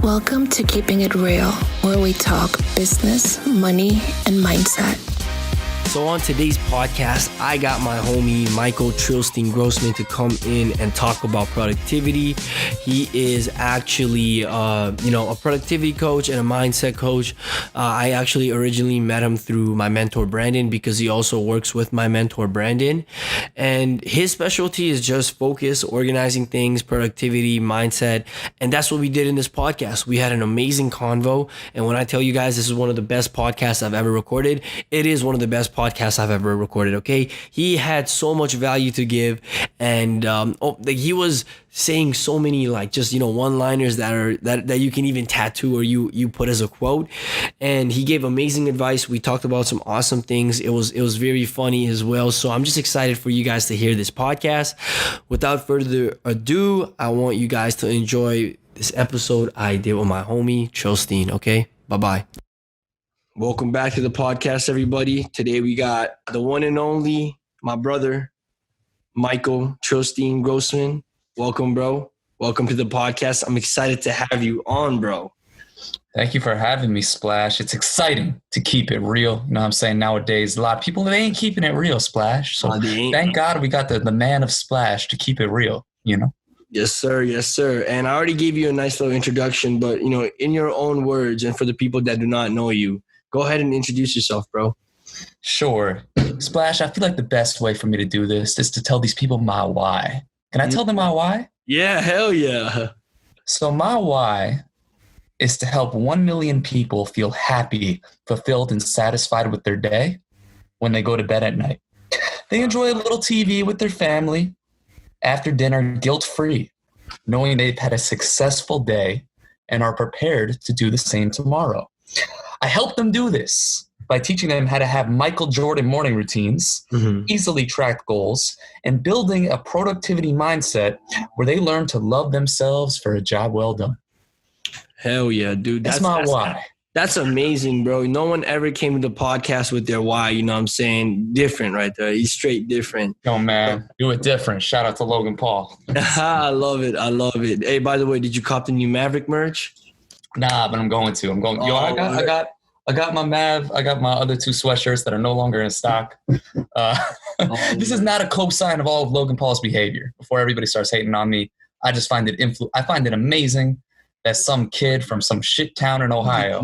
Welcome to Keeping It Real, where we talk business, money, and mindset. So on today's podcast, I got my homie Michael Trillsteen Grossman to come in and talk about productivity. He is actually, a productivity coach and a mindset coach. I actually originally met him through my mentor Brandon because he also works with my mentor Brandon. And his specialty is just focus, organizing things, productivity, mindset. And that's what we did in this podcast. We had an amazing convo. And when I tell you guys this is one of the best podcasts I've ever recorded, it is one of the best podcasts I've ever recorded. Okay, he had so much value to give, and he was saying so many one-liners that you can even tattoo or you put as a quote. And he gave amazing advice. We talked about some awesome things. It was very funny as well. So I'm just excited for you guys to hear this podcast. Without further ado, I want you guys to enjoy this episode I did with my homie Trillsteen. Okay, bye-bye. Welcome back to the podcast, everybody. Today we got the one and only, my brother, Michael Trillsteen Grossman. Welcome, bro. Welcome to the podcast. I'm excited to have you on, bro. Thank you for having me, Splash. It's exciting to keep it real. You know what I'm saying? Nowadays, a lot of people, they ain't keeping it real, Splash. So thank God we got the man of Splash to keep it real, you know? Yes, sir. Yes, sir. And I already gave you a nice little introduction, but, in your own words and for the people that do not know you, go ahead and introduce yourself, bro. Sure. Splash, I feel like the best way for me to do this is to tell these people my why. Can I tell them my why? Yeah, hell yeah. So my why is to help 1 million people feel happy, fulfilled, and satisfied with their day when they go to bed at night. They enjoy a little TV with their family after dinner, guilt-free, knowing they've had a successful day and are prepared to do the same tomorrow. I help them do this by teaching them how to have Michael Jordan morning routines, easily tracked goals, and building a productivity mindset where they learn to love themselves for a job well done. Hell yeah, dude. That's my why. That's amazing, bro. No one ever came to the podcast with their why, you know what I'm saying? Different right there. He's straight different. Oh, man. Do it different. Shout out to Logan Paul. I love it. I love it. Hey, by the way, did you cop the new Maverick merch? Nah, but I'm going to. I got my Mav. I got my other 2 sweatshirts that are no longer in stock. This is not a cosign of all of Logan Paul's behavior. Before everybody starts hating on me, I just find it amazing that some kid from some shit town in Ohio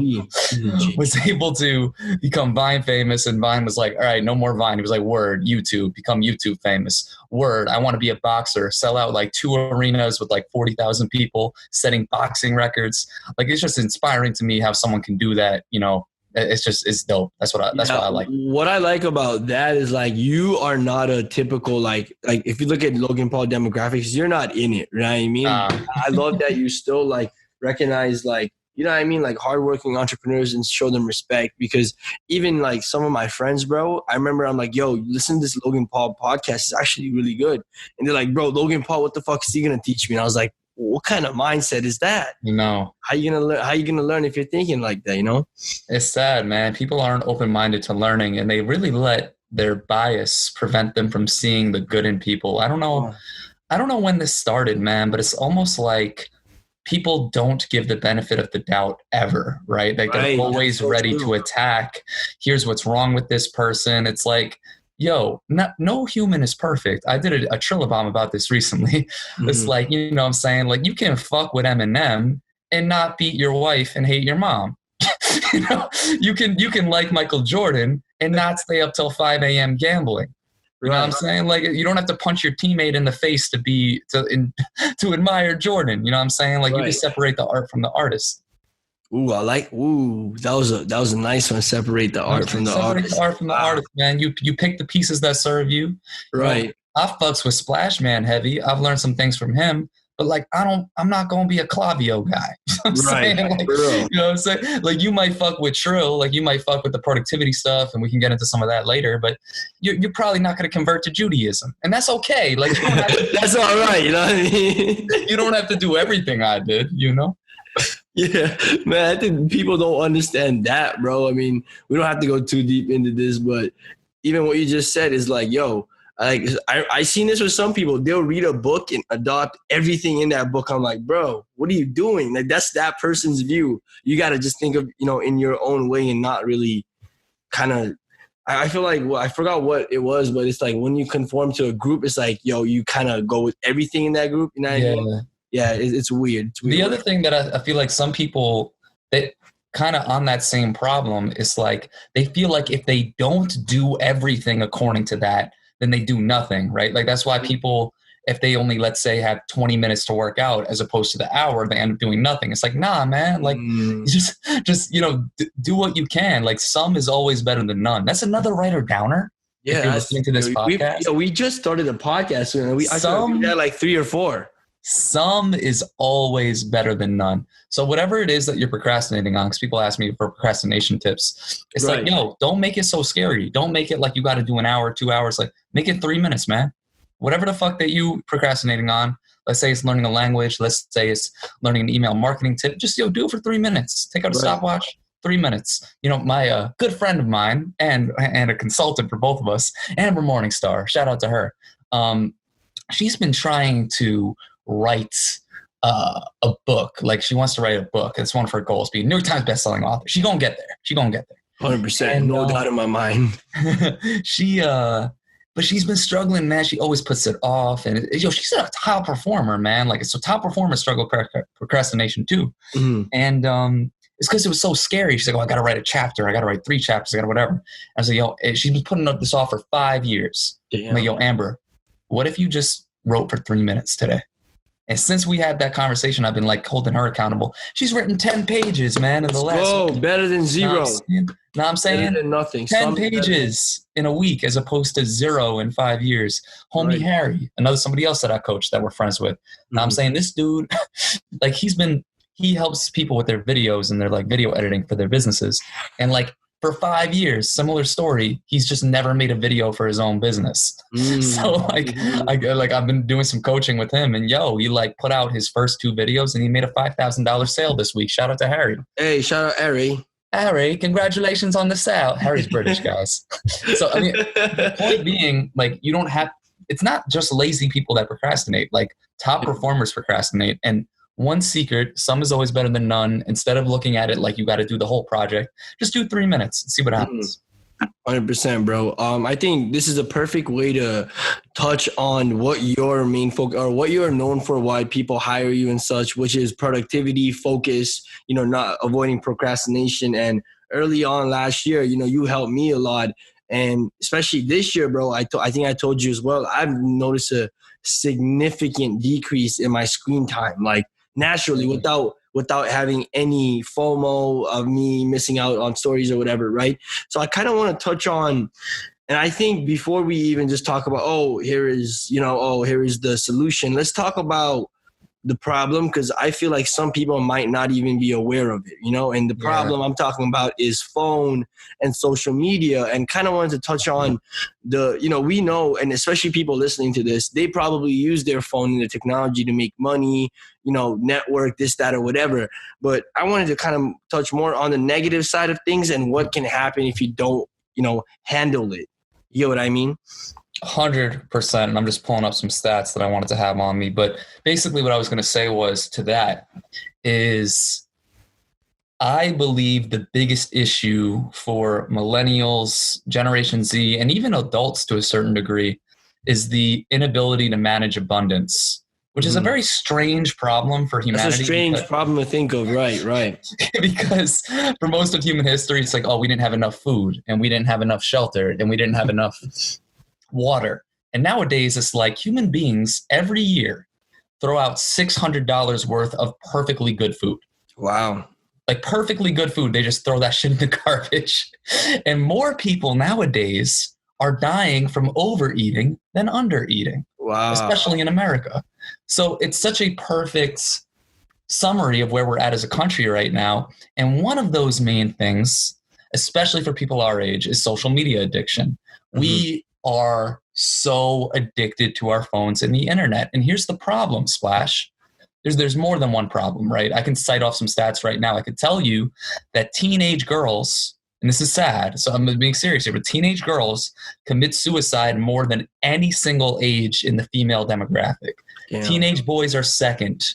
was able to become Vine famous, and Vine was like, all right, no more Vine. He was like, word, YouTube, become YouTube famous. Word, I want to be a boxer, sell out like 2 arenas with like 40,000 people, setting boxing records. Like, it's just inspiring to me how someone can do that, It's dope. That's what I like. What I like about that is like you are not a typical like if you look at Logan Paul demographics, you're not in it, right? I mean, I love that you still like recognize like, you know what I mean, like hardworking entrepreneurs and show them respect, because even like some of my friends, bro, I remember I'm like, yo, listen to this Logan Paul podcast. It's actually really good. And they're like, bro, Logan Paul, what the fuck is he gonna teach me? And I was like, what kind of mindset is that? How you gonna learn if you're thinking like that? It's sad, man. People aren't open-minded to learning, and they really let their bias prevent them from seeing the good in people. I don't know when this started, man, but it's almost like people don't give the benefit of the doubt ever, right? Like they're always ready to attack. Here's what's wrong with this person. It's like, yo, no human is perfect. I did a Trillabomb about this recently. It's like, what I'm saying? Like, you can fuck with Eminem and not beat your wife and hate your mom. You can like Michael Jordan and not stay up till 5 a.m. gambling. You know what I'm saying? Like, you don't have to punch your teammate in the face to admire Jordan. You know what I'm saying? Like, you can separate the art from the artist. That was a nice one. Separate the art from the artist. The art from the artist, man. You pick the pieces that serve you. Right. I fucks with Splash Man heavy. I've learned some things from him. But like, I'm not going to be a Clavio guy. You know what I'm saying? Like, you know what I'm saying? Like, you might fuck with Trill, like you might fuck with the productivity stuff, and we can get into some of that later, but you're probably not going to convert to Judaism. And that's okay. Like, you don't have to, that's all right. You know what I mean? You don't have to do everything I did, Yeah, man, I think people don't understand that, bro. I mean, we don't have to go too deep into this, but even what you just said is like, yo, I seen this with some people. They'll read a book and adopt everything in that book. I'm like, bro, what are you doing? Like, that's that person's view. You got to just think of, in your own way and not really kind of, I feel like, well, I forgot what it was, but it's like when you conform to a group, it's like, you kind of go with everything in that group. You know what I mean? Yeah, it's weird. It's weird. The other thing that I feel like some people, that kind of on that same problem is like, they feel like if they don't do everything according to that, then they do nothing, right? Like that's why people, if they only, let's say, have 20 minutes to work out as opposed to the hour, they end up doing nothing. It's like, nah, man, like just do what you can. Like some is always better than none. That's another writer downer. Yeah, if you're listening to this podcast. We just started a podcast. I had like 3 or 4. Some is always better than none. So whatever it is that you're procrastinating on, because people ask me for procrastination tips, it's like, don't make it so scary. Don't make it like you got to do an hour, 2 hours. Like make it 3 minutes, man. Whatever the fuck that you procrastinating on. Let's say it's learning a language. Let's say it's learning an email marketing tip. Just do it for 3 minutes. Take out a stopwatch. 3 minutes. My good friend of mine and a consultant for both of us, Amber Morningstar. Shout out to her. She's been trying to write a book. Like she wants to write a book. It's one of her goals. Be a New York Times bestselling author. She gonna get there. 100%. No doubt in my mind. But she's been struggling, man. She always puts it off. And she's a top performer, man. Like so top performers struggle with procrastination too. Mm-hmm. And it's because it was so scary. She's like, I got to write a chapter. I got to write 3 chapters. I got to whatever. I was like, she's been putting this off for 5 years. I'm like, Amber, what if you just wrote for 3 minutes today? And since we had that conversation, I've been like holding her accountable. She's written 10 pages, man, in the last. Better than 0. Now I'm saying better than nothing. 10 pages in a week as opposed to 0 in 5 years. Homie Harry, somebody else that I coach that we're friends with. Now I'm saying this dude, like he helps people with their videos and their like video editing for their businesses. And like for 5 years, similar story, he's just never made a video for his own business. So like, I've been doing some coaching with him and he like put out his first 2 videos and he made a $5,000 sale this week. Shout out to Harry. Hey, shout out Harry. Harry, congratulations on the sale. Harry's British, guys. So I mean, the point being, like, it's not just lazy people that procrastinate. Like top performers procrastinate. And one secret, some is always better than none. Instead of looking at it like you got to do the whole project, just do 3 minutes and see what happens. 100%, bro. I think this is a perfect way to touch on what your main focus or what you are known for, why people hire you and such, which is productivity, focus, not avoiding procrastination. And early on last year, you helped me a lot. And especially this year, bro, I think I told you as well, I've noticed a significant decrease in my screen time, like naturally without having any FOMO of me missing out on stories or whatever, right? So I kind of want to touch on, and I think before we even just talk about, here is the solution, let's talk about the problem, because I feel like some people might not even be aware of it, and the problem I'm talking about is phone and social media, and kind of wanted to touch on we know, and especially people listening to this, they probably use their phone and the technology to make money, network, this, that, or whatever. But I wanted to kind of touch more on the negative side of things and what can happen if you don't, handle it. You know what I mean? 100%. And I'm just pulling up some stats that I wanted to have on me. But basically what I was going to say was to that is I believe the biggest issue for millennials, Generation Z, and even adults to a certain degree is the inability to manage abundance, which is a very strange problem for humanity. That's a strange problem to think of. Right. Because for most of human history, it's like, we didn't have enough food and we didn't have enough shelter and we didn't have enough water. And nowadays it's like human beings every year throw out $600 worth of perfectly good food. Wow. Like perfectly good food. They just throw that shit in the garbage. And more people nowadays are dying from overeating than undereating. Wow. Especially in America. So it's such a perfect summary of where we're at as a country right now. And one of those main things, especially for people our age, is social media addiction. We are so addicted to our phones and the internet. And here's the problem, Splash. There's more than one problem, right? I can cite off some stats right now. I could tell you that teenage girls and this is sad, so I'm being serious here, but teenage girls commit suicide more than any single age in the female demographic. Damn. Teenage boys are second.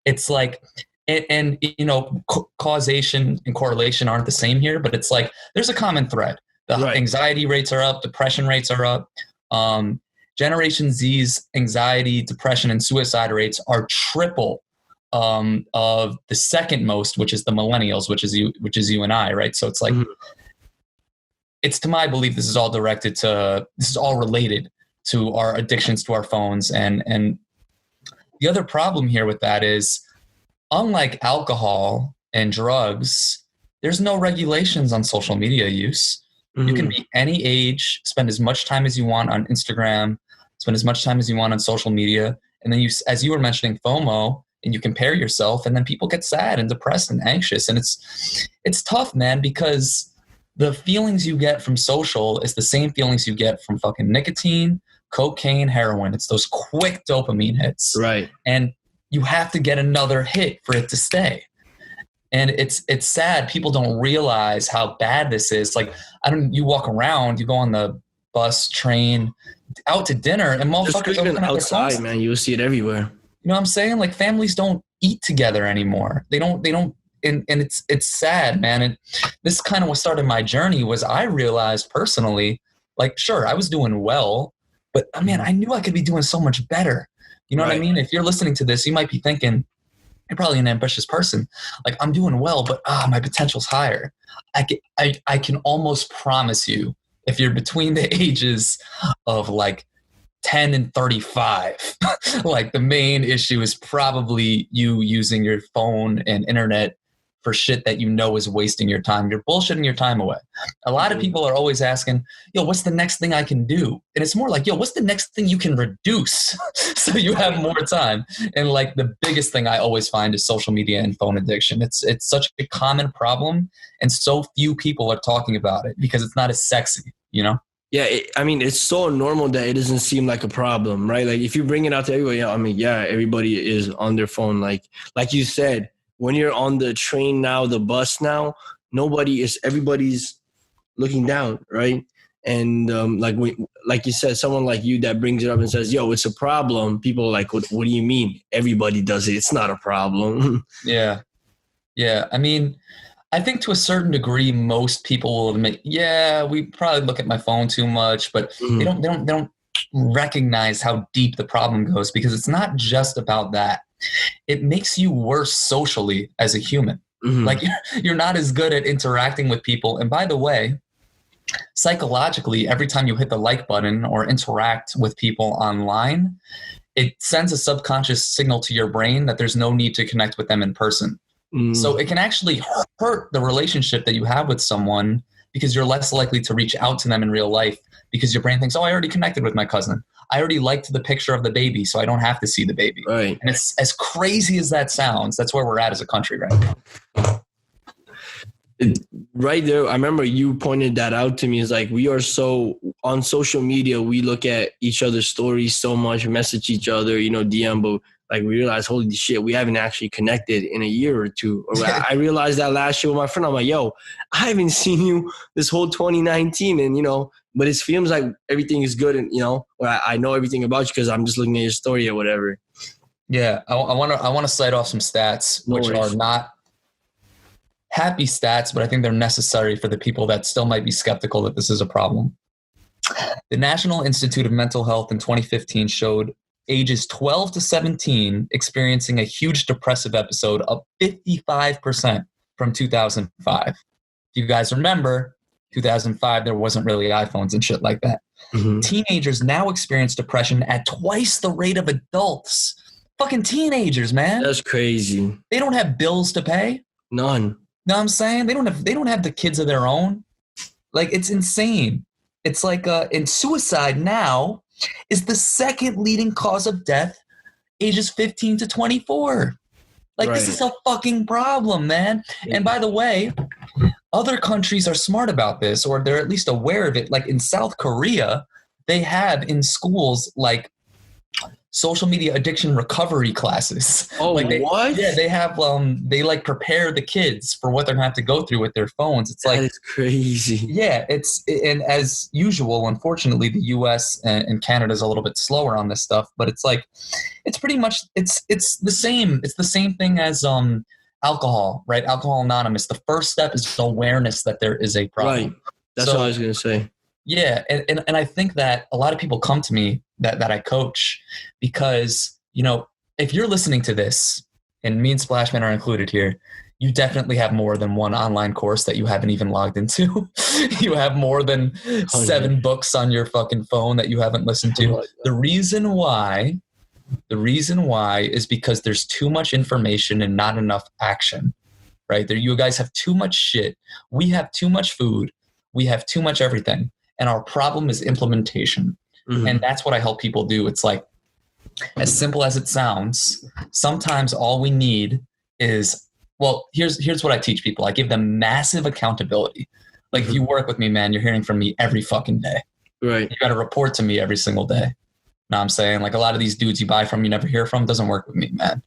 It's like, and you know, causation and correlation aren't the same here, but it's like there's a common thread. The anxiety rates are up, depression rates are up. Generation Z's anxiety, depression, and suicide rates are triple of the second most, which is the millennials, which is you and I, right? So it's like, it's to my belief, this is all related to our addictions to our phones. And the other problem here with that is, unlike alcohol and drugs, there's no regulations on social media use. You can be any age, spend as much time as you want on Instagram, spend as much time as you want on social media. And then as you were mentioning, FOMO, and you compare yourself, and then people get sad and depressed and anxious. And it's tough, man, because the feelings you get from social is the same feelings you get from fucking nicotine, cocaine, heroin. It's those quick dopamine hits. Right. And you have to get another hit for it to stay. And it's sad. People don't realize how bad this is. Like, you walk around, you go on the bus, train, out to dinner, and motherfuckers just even outside, man, you'll see it everywhere. You know what I'm saying? Like, families don't eat together anymore. They don't, and it's sad, man. And this is kind of what started my journey. Was I realized personally, like, sure, I was doing well, but man, I knew I could be doing so much better. You know what I mean? If you're listening to this, you might be thinking, you're probably an ambitious person. Like, I'm doing well, but my potential's higher. I can almost promise you, if you're between the ages of like 10 and 35, like, the main issue is probably you using your phone and internet for shit that you know is wasting your time. You're bullshitting your time away. A lot of people are always asking, yo, what's the next thing I can do? And it's more like, yo, what's the next thing you can reduce so you have more time? And like, the biggest thing I always find is social media and phone addiction. It's such a common problem, and so few people are talking about it because it's not as sexy, you know? Yeah, it's so normal that it doesn't seem like a problem, right? Like, if you bring it out to everybody, everybody is on their phone. Like you said, when you're on the train now, the bus now, everybody's looking down, right? And like you said, someone like you that brings it up and says, yo, it's a problem. People are like, what do you mean? Everybody does it. It's not a problem. Yeah. I mean, I think to a certain degree, most people will admit, yeah, we probably look at my phone too much, but they don't recognize how deep the problem goes, because it's not just about that. It makes you worse socially as a human. Like, you're not as good at interacting with people. And by the way, psychologically, every time you hit the like button or interact with people online, it sends a subconscious signal to your brain that there's no need to connect with them in person. So it can actually hurt the relationship that you have with someone, because you're less likely to reach out to them in real life, because your brain thinks, oh, I already connected with my cousin. I already liked the picture of the baby, so I don't have to see the baby. Right. And it's as crazy as that sounds. That's where we're at as a country right now. Right there, I remember you pointed that out to me. It's like, we are so on social media, we look at each other's stories so much, message each other, DM, but like, we realize, holy shit, we haven't actually connected in a year or two. Or I realized that last year with my friend. I'm like, yo, I haven't seen you this whole 2019, and but it feels like everything is good, and or I know everything about you because I'm just looking at your story or whatever. Yeah, I want to cite off some stats, which are not happy stats, but I think they're necessary for the people that still might be skeptical that this is a problem. The National Institute of Mental Health in 2015 showed ages 12 to 17 experiencing a huge depressive episode, up 55% from 2005. If you guys remember, 2005, there wasn't really iPhones and shit like that. Teenagers now experience depression at twice the rate of adults. Fucking teenagers, man. That's crazy. They don't have bills to pay. None. Know what I'm saying? They don't have the kids of their own. Like, it's insane. It's like, and suicide now is the second leading cause of death, ages 15 to 24. Like, This is a fucking problem, man. And by the way, other countries are smart about this, or they're at least aware of it. Like, in South Korea, they have in schools, like, social media addiction recovery classes. Oh, what? Yeah, they have, they like prepare the kids for what they're going to have to go through with their phones. It's that is crazy. Yeah, and as usual, unfortunately, the US and Canada is a little bit slower on this stuff, but it's like, it's pretty much, it's the same. It's the same thing as, alcohol, right? Alcohol Anonymous. The first step is awareness that there is a problem. Right. That's what I was going to say. Yeah. And I think that a lot of people come to me that I coach because, if you're listening to this, and me and Splashman are included here, you definitely have more than one online course that you haven't even logged into. You have more than 7 books on your fucking phone that you haven't listened to. The reason why is because there's too much information and not enough action, right? You guys have too much shit. We have too much food. We have too much everything. And our problem is implementation. Mm-hmm. And that's what I help people do. It's like, as simple as it sounds, sometimes all we need is, well, here's what I teach people. I give them massive accountability. Like, if you work with me, man, you're hearing from me every fucking day. Right. You got to report to me every single day. Know what I'm saying? Like, a lot of these dudes you buy from, you never hear from, doesn't work with me, man.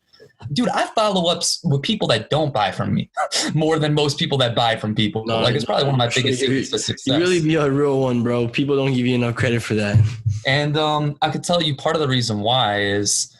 Dude, I follow ups with people that don't buy from me more than most people that buy from people. It's probably one of my biggest secrets to success. You really be a real one, bro. People don't give you enough credit for that. And I could tell you part of the reason why is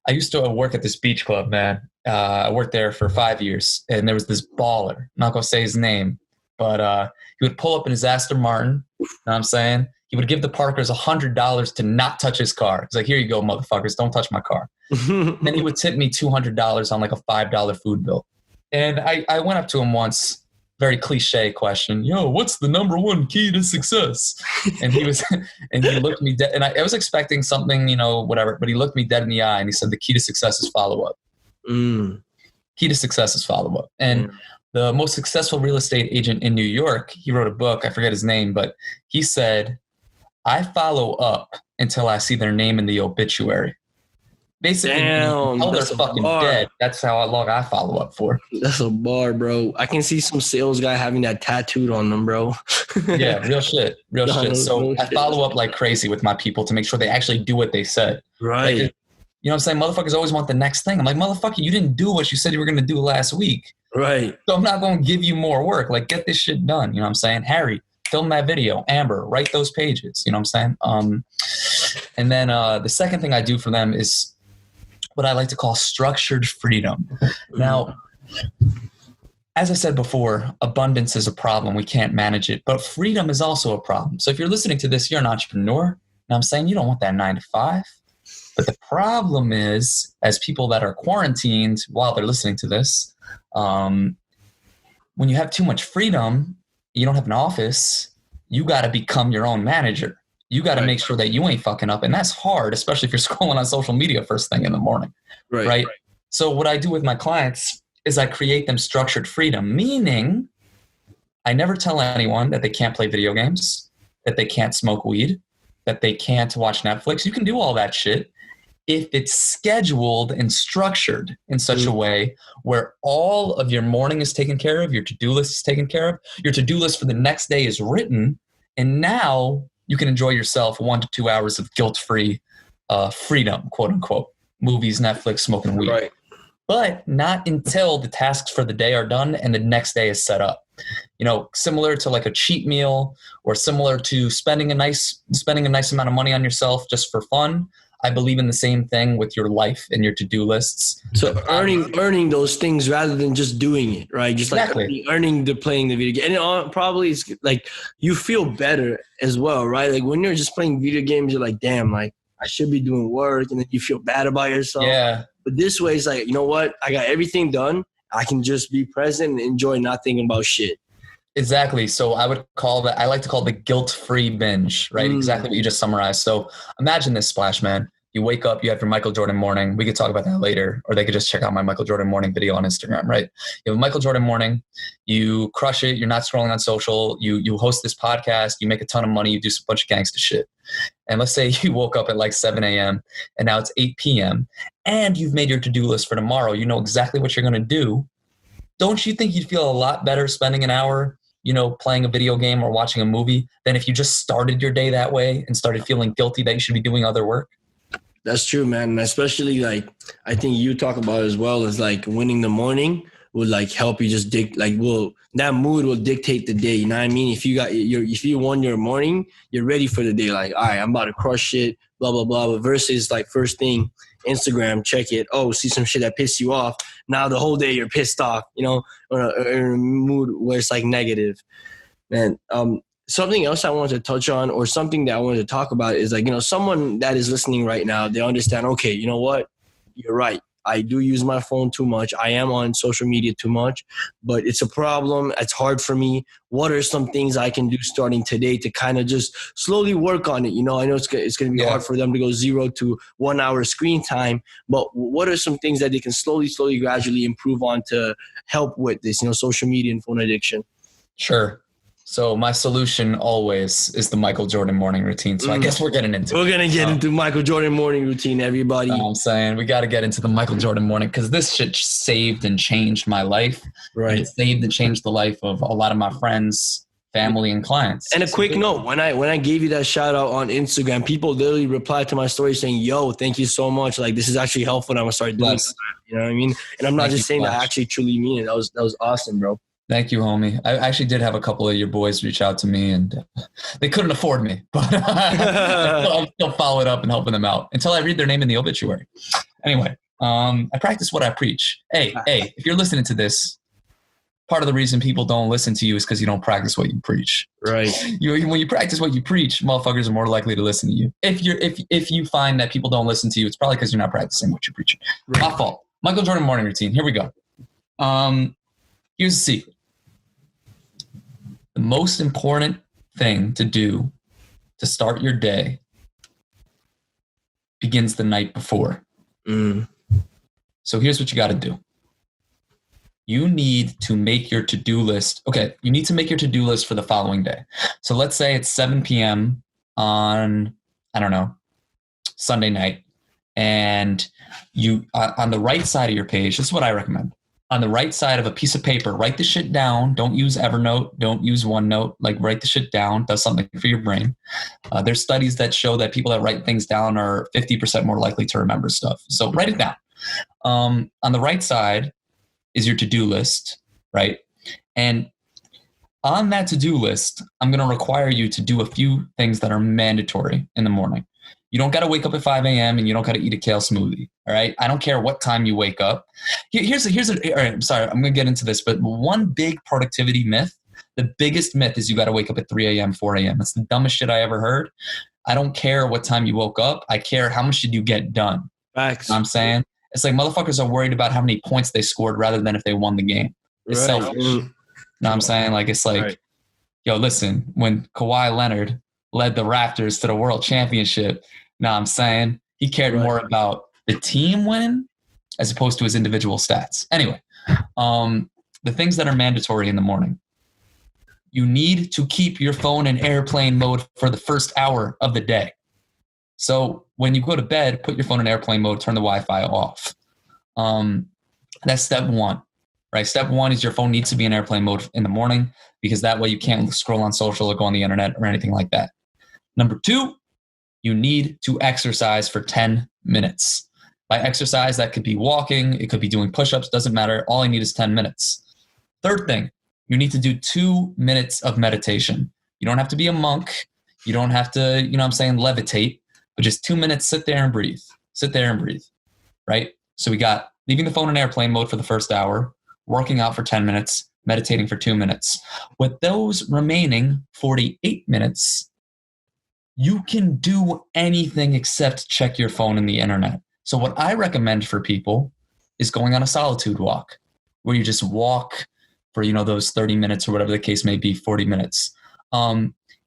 I used to work at this beach club, man. I worked there for 5 years, and there was this baller. I'm not going to say his name, but he would pull up in his Aston Martin. You know what I'm saying? He would give the Parkers $100 to not touch his car. He's like, here you go, motherfuckers. Don't touch my car. Then he would tip me $200 on like a $5 food bill. And I went up to him once, very cliche question. Yo, what's the number one key to success? And he looked me dead. And I was expecting something, whatever, but he looked me dead in the eye and he said, the key to success is follow-up. Key to success is follow-up. And the most successful real estate agent in New York, he wrote a book, I forget his name, but he said, I follow up until I see their name in the obituary. Basically, until they're fucking dead, that's how long I follow up for. That's a bar, bro. I can see some sales guy having that tattooed on them, bro. Yeah, real shit. So I follow up like crazy with my people to make sure they actually do what they said. Right. Like, you know what I'm saying? Motherfuckers always want the next thing. I'm like, motherfucker, you didn't do what you said you were going to do last week. Right. So I'm not going to give you more work. Like, get this shit done. You know what I'm saying? Harry, film that video. Amber, write those pages. You know what I'm saying? And then the second thing I do for them is what I like to call structured freedom. Now, as I said before, abundance is a problem. We can't manage it. But freedom is also a problem. So if you're listening to this, you're an entrepreneur. And I'm saying you don't want that 9 to 5. But the problem is, as people that are quarantined while they're listening to this, when you have too much freedom, you don't have an office, you got to become your own manager. You got to make sure that you ain't fucking up. And that's hard, especially if you're scrolling on social media first thing in the morning. Right? So what I do with my clients is I create them structured freedom, meaning I never tell anyone that they can't play video games, that they can't smoke weed, that they can't watch Netflix. You can do all that shit if it's scheduled and structured in such a way where all of your morning is taken care of, your to-do list is taken care of, your to-do list for the next day is written, and now you can enjoy yourself 1 to 2 hours of guilt-free freedom, quote unquote, movies, Netflix, smoking weed. Right. But not until the tasks for the day are done and the next day is set up. Similar to like a cheat meal or similar to spending a nice amount of money on yourself just for fun. I believe in the same thing with your life and your to-do lists. So earning those things rather than just doing it, right? Just like earning the playing the video game. And it probably is like you feel better as well, right? Like when you're just playing video games, you're like, damn, like I should be doing work, and then you feel bad about yourself. Yeah. But this way it's like, you know what? I got everything done. I can just be present and enjoy not thinking about shit. Exactly. So I like to call the guilt-free binge, right? Exactly what you just summarized. So imagine this, Splash Man. You wake up, you have your Michael Jordan morning. We could talk about that later, or they could just check out my Michael Jordan morning video on Instagram, right? You have a Michael Jordan morning, you crush it, you're not scrolling on social, you host this podcast, you make a ton of money, you do a bunch of gangsta shit. And let's say you woke up at like 7 a.m. and now it's 8 p.m. and you've made your to-do list for tomorrow. You know exactly what you're going to do. Don't you think you'd feel a lot better spending an hour, playing a video game or watching a movie than if you just started your day that way and started feeling guilty that you should be doing other work? That's true, man. And especially like, I think you talk about it as well as like winning the morning would like help you just that mood will dictate the day. You know what I mean? If you won your morning, you're ready for the day. Like, all right, I'm about to crush it, blah, blah, blah. But versus like first thing, Instagram, check it. Oh, see some shit that pissed you off. Now the whole day you're pissed off, or in a mood where it's like negative. Man, something else I wanted to touch on, or something that I wanted to talk about, is like, someone that is listening right now, they understand, okay, you know what? You're right. I do use my phone too much. I am on social media too much, but it's a problem. It's hard for me. What are some things I can do starting today to kind of just slowly work on it? I know it's going to be hard for them to go 0 to 1 hour screen time, but what are some things that they can slowly, gradually improve on to help with this, social media and phone addiction? Sure. So my solution always is the Michael Jordan morning routine. So I guess we're getting into it. We're going to get into Michael Jordan morning routine, everybody. You know what I'm saying? We got to get into the Michael Jordan morning, because this shit saved and changed my life. Right. It saved and changed the life of a lot of my friends, family, and clients. And a quick note, when I gave you that shout out on Instagram, people literally replied to my story saying, yo, thank you so much. Like, this is actually helpful. And I'm going to start doing that. You know what I mean? And I'm not just saying that, I actually truly mean it. That was awesome, bro. Thank you, homie. I actually did have a couple of your boys reach out to me, and they couldn't afford me, but I'll still follow it up and helping them out until I read their name in the obituary. Anyway, I practice what I preach. Hey, if you're listening to this, part of the reason people don't listen to you is because you don't practice what you preach. Right. When you practice what you preach, motherfuckers are more likely to listen to you. If you find that people don't listen to you, it's probably because you're not practicing what you're preaching. Right. My fault. Michael Jordan morning routine. Here we go. Here's the secret. The most important thing to do to start your day begins the night before. So here's what you got to do. You need to make your to-do list. Okay, you need to make your to-do list for the following day. So let's say it's 7 p.m. on, Sunday night. And you, on the right side of your page, this is what I recommend. On the right side of a piece of paper, write the shit down. Don't use Evernote. Don't use OneNote. Like, write the shit down. Does something for your brain. There's studies that show that people that write things down are 50% more likely to remember stuff. So write it down. On the right side is your to-do list, right? And on that to-do list, I'm going to require you to do a few things that are mandatory in the morning. You don't got to wake up at 5 a.m. and you don't got to eat a kale smoothie. All right. I don't care what time you wake up. All right, I'm sorry. I'm going to get into this, but one big productivity myth, the biggest myth is you got to wake up at 3 a.m., 4 a.m. That's the dumbest shit I ever heard. I don't care what time you woke up. I care how much did you get done. Facts. You know what I'm saying? It's like motherfuckers are worried about how many points they scored rather than if they won the game. It's selfish. You know what I'm saying? Like, it's like, yo, listen, when Kawhi Leonard led the Raptors to the world championship, know what I'm saying? He cared more about the team winning as opposed to his individual stats. Anyway, the things that are mandatory in the morning. You need to keep your phone in airplane mode for the first hour of the day. So when you go to bed, put your phone in airplane mode, turn the Wi-Fi off. That's step one, right? Step one is your phone needs to be in airplane mode in the morning, because that way you can't scroll on social or go on the internet or anything like that. Number two, you need to exercise for 10 minutes. By exercise, that could be walking. It could be doing push-ups. Doesn't matter. All I need is 10 minutes. Third thing, you need to do 2 minutes of meditation. You don't have to be a monk. You don't have to, levitate. But just 2 minutes, sit there and breathe. Sit there and breathe, right? So we got leaving the phone in airplane mode for the first hour, working out for 10 minutes, meditating for 2 minutes. With those remaining 48 minutes, you can do anything except check your phone and the internet. So what I recommend for people is going on a solitude walk, where you just walk for, those 30 minutes or whatever the case may be, 40 minutes.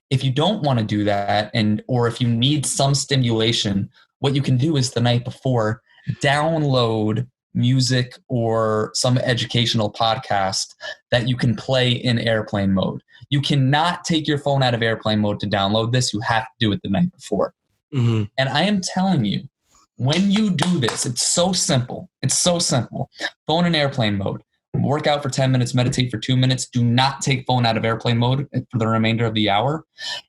If you don't want to do that, or if you need some stimulation, what you can do is the night before, download music or some educational podcast that you can play in airplane mode. You cannot take your phone out of airplane mode to download this. You have to do it the night before. Mm-hmm. And I am telling you, when you do this, it's so simple. It's so simple. Phone in airplane mode. Work out for 10 minutes, meditate for 2 minutes. Do not take phone out of airplane mode for the remainder of the hour.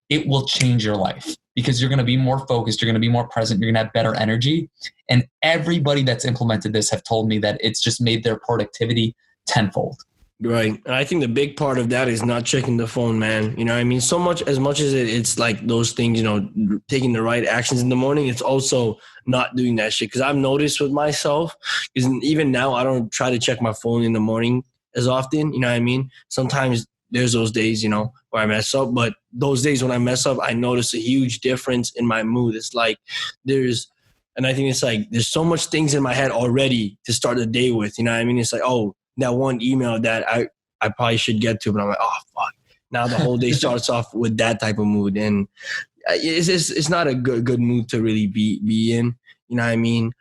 It will change your life, because you're going to be more focused. You're going to be more present. You're going to have better energy. And everybody that's implemented this have told me that it's just made their productivity tenfold. Right. And I think the big part of that is not checking the phone, man. You know what I mean? So much, as much as it's like those things, you know, taking the right actions in the morning, it's also not doing that shit. Because I've noticed with myself, because even now I don't try to check my phone in the morning as often. You know what I mean? Sometimes there's those days, you know, where I mess up. But those days when I mess up, I notice a huge difference in my mood. It's like and I think it's like there's so much things in my head already to start the day with. You know what I mean? It's like, oh, that one email that I probably should get to, but I'm like, oh, fuck. Now the whole day starts off with that type of mood. And it's not a good mood to really be in. You know what I mean?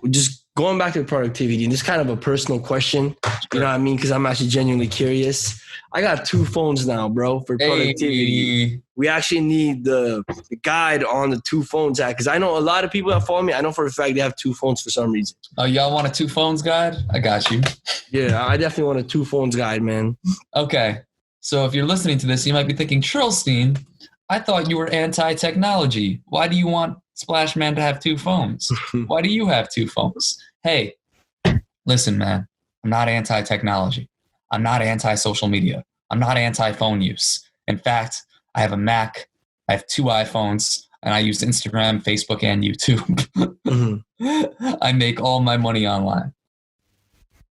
Just going back to productivity, and this kind of a personal question, you know what I mean? Because I'm actually genuinely curious. I got 2 phones now, bro, for productivity. Hey. We actually need the guide on the 2 phones app, because I know a lot of people that follow me, I know for a fact they have 2 phones for some reason. Oh, y'all want a 2 phones guide? I got you. Yeah, I definitely want a 2 phones guide, man. Okay. So if you're listening to this, you might be thinking, Trillsteen, I thought you were anti-technology. Why do you want Splash Man to have 2 phones? Why do you have 2 phones? Hey, listen, man, I'm not anti-technology. I'm not anti-social media. I'm not anti-phone use. In fact, I have a Mac, I have 2 iPhones, and I use Instagram, Facebook, and YouTube. Mm-hmm. I make all my money online.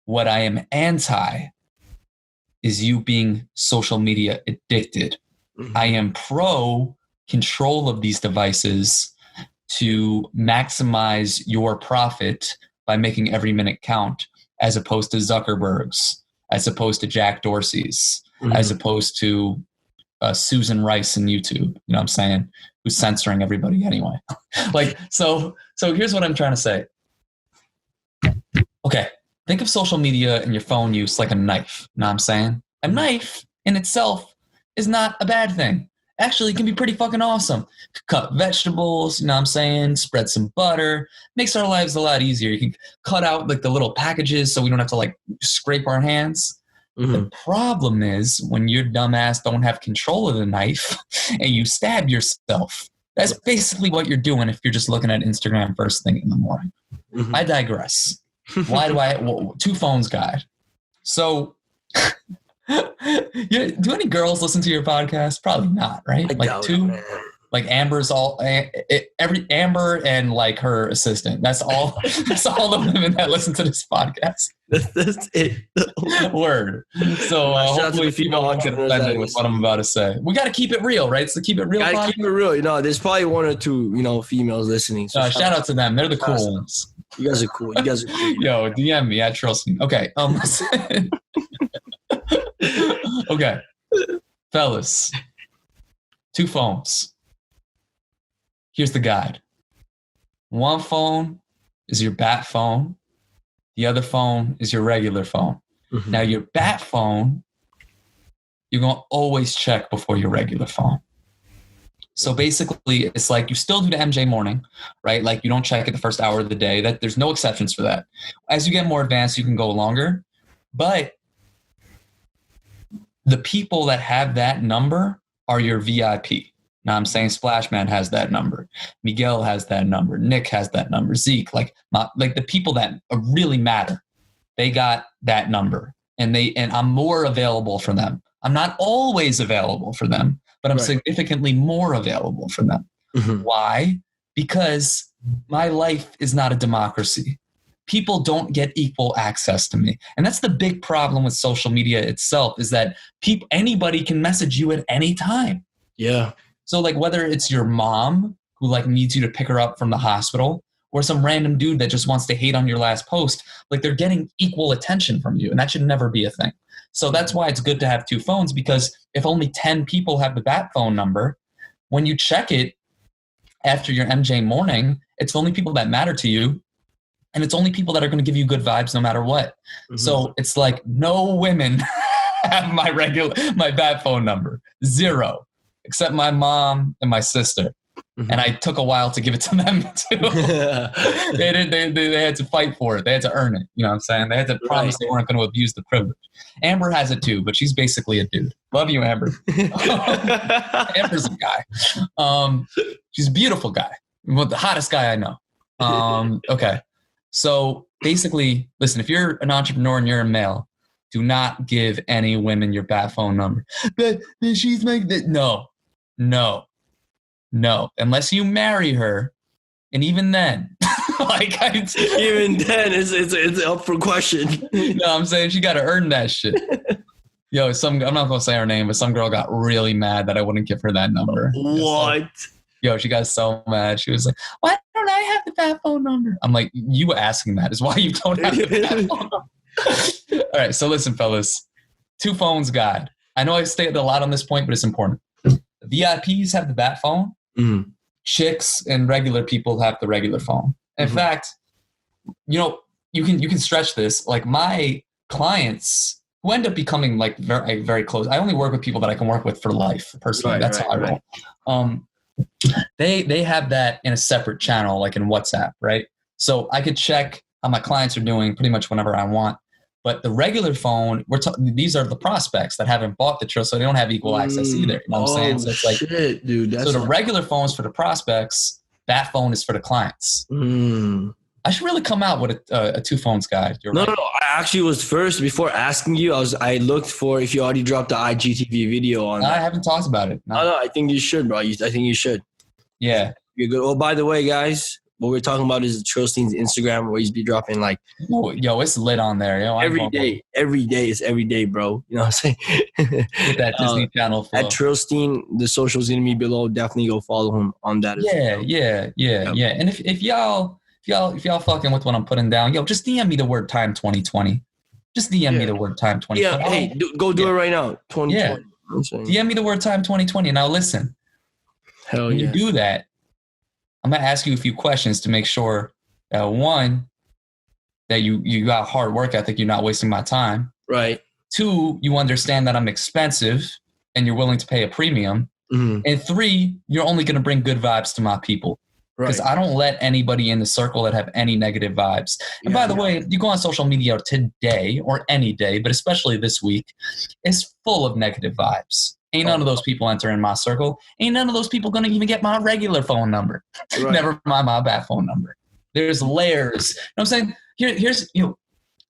What I am anti is you being social media addicted. Mm-hmm. I am pro control of these devices to maximize your profit by making every minute count, as opposed to Zuckerberg's, as opposed to Jack Dorsey's, mm-hmm. as opposed to Susan Rice in YouTube, you know what I'm saying, who's censoring everybody anyway. Like, so here's what I'm trying to say. Okay, think of social media and your phone use like a knife, you know what I'm saying? A knife in itself is not a bad thing. Actually, it can be pretty fucking awesome. Cut vegetables, you know what I'm saying? Spread some butter. Makes our lives a lot easier. You can cut out like the little packages so we don't have to like scrape our hands. Mm-hmm. The problem is when your dumbass don't have control of the knife and you stab yourself. That's basically what you're doing if you're just looking at Instagram first thing in the morning. Mm-hmm. I digress. Why do 2 phones guide? So... do any girls listen to your podcast? Probably not, right? Like 2, like Amber's every Amber and like her assistant. That's all. That's all the women that listen to this podcast. That's it. Word. So hopefully people won't get offended with what I'm about to say. We got to keep it real, right? So keep it real. Gotta keep it real. You know, there's probably 1 or 2, you know, females listening. So shout out to them. They're the cool ones. You guys are cool. Yo, DM me at Trillsteen. Okay. Listen. Okay, fellas, 2 phones. Here's the guide. 1 phone is your bat phone. The other phone is your regular phone. Mm-hmm. Now, your bat phone, you're going to always check before your regular phone. So basically, it's like you still do the MJ morning, right? Like you don't check it the first hour of the day. That there's no exceptions for that. As you get more advanced, you can go longer. But the people that have that number are your VIP. Now I'm saying Splash Man has that number. Miguel has that number. Nick has that number. Zeke, like the people that really matter, they got that number. And I'm more available for them. I'm not always available for them, but I'm significantly more available for them. Mm-hmm. Why? Because my life is not a democracy. People don't get equal access to me. And that's the big problem with social media itself, is that anybody can message you at any time. Yeah. So like whether it's your mom who like needs you to pick her up from the hospital, or some random dude that just wants to hate on your last post, like they're getting equal attention from you. And that should never be a thing. So that's why it's good to have 2 phones, because if only 10 people have the bat phone number, when you check it after your MJ morning, it's the only people that matter to you. And it's only people that are going to give you good vibes no matter what. Mm-hmm. So it's like no women have my bat phone number. 0, except my mom and my sister. And I took a while to give it to them too. They had to fight for it. They had to earn it. You know what I'm saying? They had to promise they weren't going to abuse the privilege. Amber has it too, but she's basically a dude. Love you, Amber. Amber's a guy. She's a beautiful guy. The hottest guy I know. Okay. So basically, listen, if you're an entrepreneur and you're a male, do not give any women your bat phone number. But she's making it. No, unless you marry her, and even then, even then, it's up for question. No, I'm saying she got to earn that shit. Yo, I'm not gonna say her name, but some girl got really mad that I wouldn't give her that number. What? Yo, she got so mad. She was like, "Why don't I have the bat phone number?" I'm like, "You asking that is why you don't have the bat phone number." All right, so listen, fellas, 2 phones guide. I know I stated a lot on this point, but it's important. VIPs have the bat phone. Chicks and regular people have the regular phone. In fact, you know, you can stretch this. Like my clients who end up becoming like very, very close. I only work with people that I can work with for life personally. That's how I roll. They have that in a separate channel, like in WhatsApp, right? So I could check how my clients are doing pretty much whenever I want. But the regular phone, these are the prospects that haven't bought the Trill, so they don't have equal access either. You know what I'm saying? So it's like, shit, dude. So the regular phone's for the prospects, that phone is for the clients. I should really come out with a 2 phones guide. No, I actually was first, before asking you, I looked for if you already dropped the IGTV video on. I haven't talked about it. No, I think you should, bro. I think you should. Yeah. You're good. Oh, by the way, guys, what we're talking about is Trillsteen's Instagram, where he's be dropping like, yo, it's lit on there. Yo, every day, it's every day, bro. You know what I'm saying? Get that Disney Channel flow. At Trillsteen, the social's gonna be below. Definitely go follow him on that. Yeah. And if y'all fucking with what I'm putting down, yo, just DM me the word time 2020. Just DM me the word time 2020. Yeah, hey, go do it right now. 2020. Yeah. DM me the word time 2020. Now listen. Hell when yeah. you do that, I'm going to ask you a few questions to make sure that one, that you got hard work ethic, you're not wasting my time. Right. 2, you understand that I'm expensive and you're willing to pay a premium. And 3, you're only going to bring good vibes to my people. Because I don't let anybody in the circle that have any negative vibes. And by the way, you go on social media today or any day, but especially this week, it's full of negative vibes. Ain't none of those people entering my circle. Ain't none of those people going to even get my regular phone number. Right. Never mind my bat phone number. There's layers. You know what I'm saying? Here's,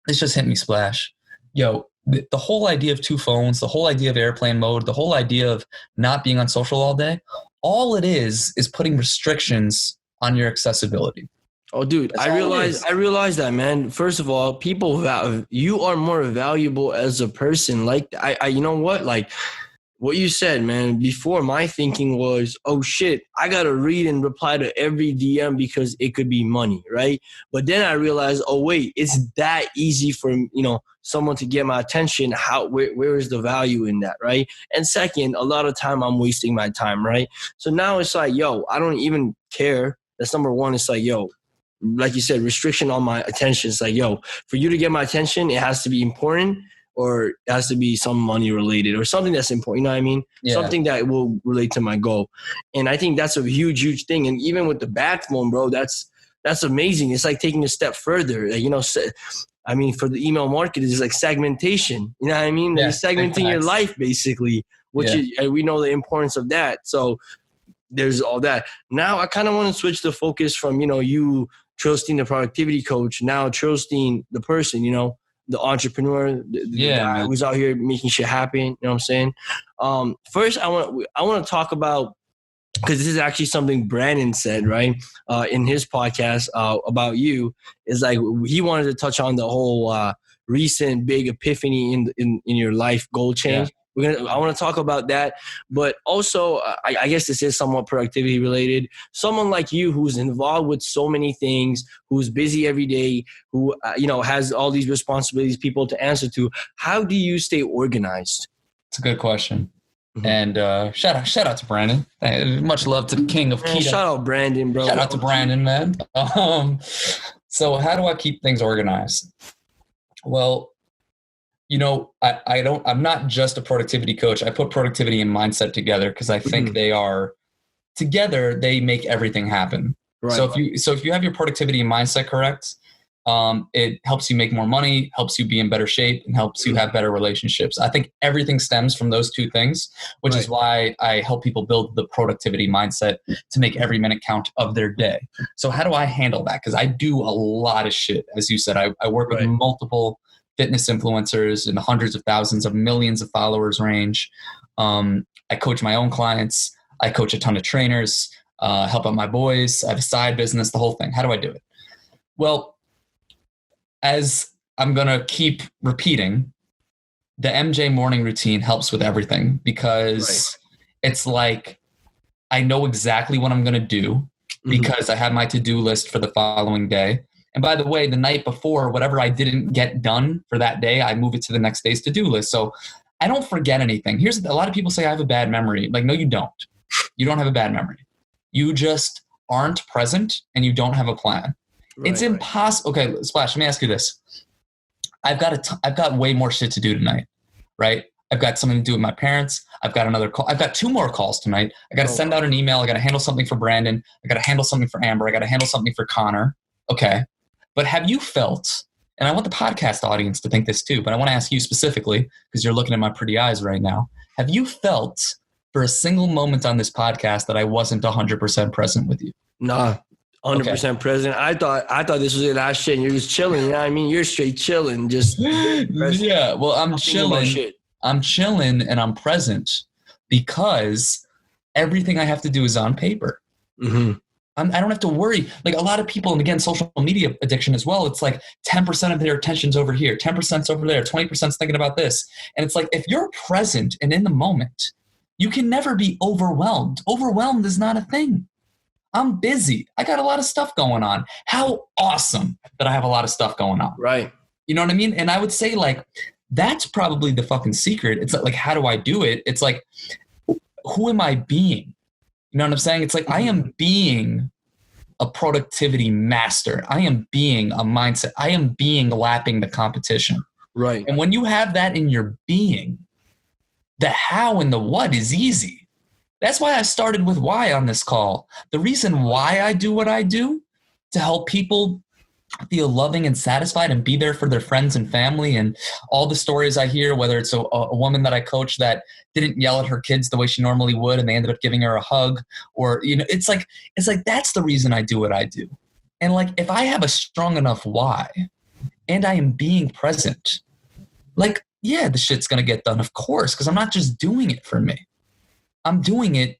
this just hit me splash. Yo, the whole idea of 2 phones, the whole idea of airplane mode, the whole idea of not being on social all day, all it is putting restrictions on your accessibility. Oh, dude, I realize that, man. First of all, you are more valuable as a person. Like, you know what? Like, what you said, man, before my thinking was, oh shit, I got to read and reply to every DM because it could be money, right? But then I realized, oh wait, it's that easy for, someone to get my attention. Where is the value in that, right? And second, a lot of time I'm wasting my time, right? So now it's like, yo, I don't even care. That's number one. It's like, yo, like you said, restriction on my attention. It's like, yo, for you to get my attention, it has to be important. Or it has to be some money related or something that's important. You know what I mean? Yeah. Something that will relate to my goal. And I think that's a huge, huge thing. And even with the backbone, bro, that's amazing. It's like taking a step further. For the email market, it's like segmentation. You know what I mean? Yeah, you're segmenting your life basically, which is, we know the importance of that. So there's all that. Now I kind of want to switch the focus from, you, Trillsteen, the productivity coach, now Trillsteen, the person, the entrepreneur, the guy who's out here making shit happen. You know what I'm saying? First, I want to talk about, because this is actually something Brandon said, right, in his podcast about you. Is like he wanted to touch on the whole recent big epiphany in your life goal change. Yeah. I want to talk about that, but also I guess this is somewhat productivity related. Someone like you who's involved with so many things, who's busy every day, who has all these responsibilities, people to answer to. How do you stay organized? It's a good question. Mm-hmm. And shout out to Brandon. Much love to the king of keto. Shout out Brandon, bro. Shout out to Brandon, man. So how do I keep things organized? Well, I'm not just a productivity coach. I put productivity and mindset together because I think they are together they make everything happen. Right. So if you have your productivity and mindset correct, it helps you make more money, helps you be in better shape, and helps you have better relationships. I think everything stems from those two things, which is why I help people build the productivity mindset to make every minute count of their day. So how do I handle that? Because I do a lot of shit. As you said, I work with multiple fitness influencers in the hundreds of thousands of millions of followers range. I coach my own clients. I coach a ton of trainers, help out my boys. I have a side business, the whole thing. How do I do it? Well, as I'm going to keep repeating, the MJ morning routine helps with everything because it's like I know exactly what I'm going to do because I have my to-do list for the following day. And by the way, the night before, whatever I didn't get done for that day, I move it to the next day's to-do list. So I don't forget anything. A lot of people say I have a bad memory. Like, no, you don't. You don't have a bad memory. You just aren't present and you don't have a plan. It's impossible. Okay, Splash, let me ask you this. I've got way more shit to do tonight, right? I've got something to do with my parents. I've got another call. I've got 2 more calls tonight. I got to send out an email. I got to handle something for Brandon. I got to handle something for Amber. I got to handle something for Connor. Okay. But have you felt, and I want the podcast audience to think this too, but I want to ask you specifically because you're looking at my pretty eyes right now. Have you felt for a single moment on this podcast that I wasn't 100% present with you? Nah. 100% present. I thought this was your last shit and you're just chilling. You know what I mean? You're straight chilling. Just yeah. Well, I'm chilling. I'm chilling and I'm present because everything I have to do is on paper. I don't have to worry. Like a lot of people, and again, social media addiction as well. It's like 10% of their attention's over here, 10%'s over there, 20%'s thinking about this. And it's like, if you're present and in the moment, you can never be overwhelmed. Overwhelmed is not a thing. I'm busy. I got a lot of stuff going on. How awesome that I have a lot of stuff going on. Right. You know what I mean? And I would say like, that's probably the fucking secret. It's like, how do I do it? It's like, who am I being? You know what I'm saying? It's like, I am being a productivity master. I am being a mindset. I am being lapping the competition. Right. And when you have that in your being, the how and the what is easy. That's why I started with why on this call. The reason why I do what I do, to help people feel loving and satisfied and be there for their friends and family, and all the stories I hear, whether it's a woman that I coach that didn't yell at her kids the way she normally would and they ended up giving her a hug, or, you know, it's like that's the reason I do what I do. And like, if I have a strong enough why and I am being present, like, yeah, the shit's going to get done, of course, because I'm not just doing it for me. I'm doing it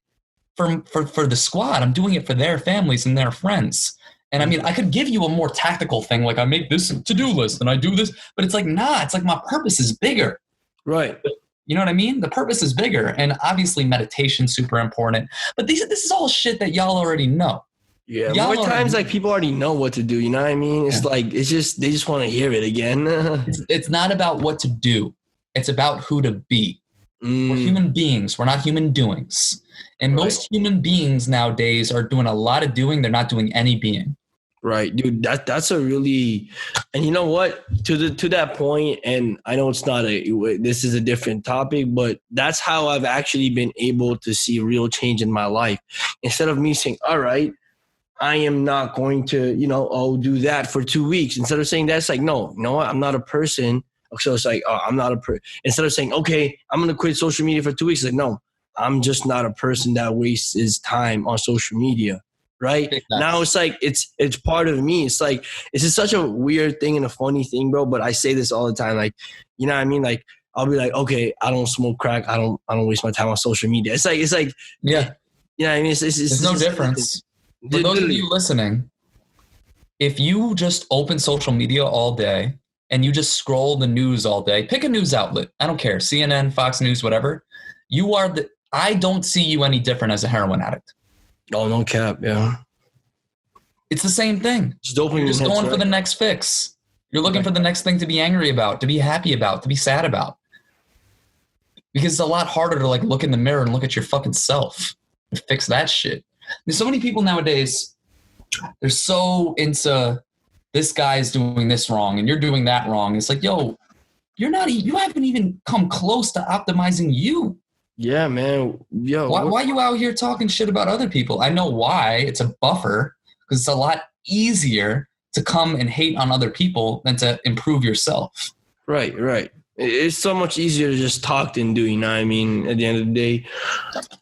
for the squad. I'm doing it for their families and their friends. And I mean, I could give you a more tactical thing, like I make this to-do list and I do this, but it's like, nah, it's like my purpose is bigger. Right. You know what I mean? The purpose is bigger. And obviously meditation's super important, but this is all shit that y'all already know. Yeah. More times like people already know what to do. You know what I mean? It's like, they just want to hear it again. It's not about what to do. It's about who to be. We're human beings. We're not human doings. And most human beings nowadays are doing a lot of doing. They're not doing any being. Right, dude. That's a really, and you know what? To that point, and I know it's not this is a different topic, but that's how I've actually been able to see real change in my life. Instead of me saying, all right, I am not going to, do that for 2 weeks. Instead of saying that, it's like, no, you know what? I'm not a person. So it's like, I'm not a person. Instead of saying, okay, I'm going to quit social media for 2 weeks. Like, no, I'm just not a person that wastes his time on social media. Right. Exactly. Now it's like, it's part of me. It's like, it's just such a weird thing and a funny thing, bro. But I say this all the time. Like, you know what I mean? Like, I'll be like, okay, I don't smoke crack. I don't waste my time on social media. It's like, yeah. You know what I mean? It's no difference. For those of you listening, if you just open social media all day, and you just scroll the news all day, pick a news outlet. I don't care. CNN, Fox News, whatever. I don't see you any different as a heroin addict. Oh, no cap. Yeah. It's the same thing. You're just going for the next fix. You're looking for the next thing to be angry about, to be happy about, to be sad about. Because it's a lot harder to like look in the mirror and look at your fucking self and fix that shit. There's so many people nowadays, they're so into this guy's doing this wrong and you're doing that wrong. It's like, yo, you haven't even come close to optimizing you. Yeah, man. Yo, Why you out here talking shit about other people? I know why. It's a buffer, because it's a lot easier to come and hate on other people than to improve yourself. Right, right. It's so much easier to just talk than do, you know what I mean? At the end of the day.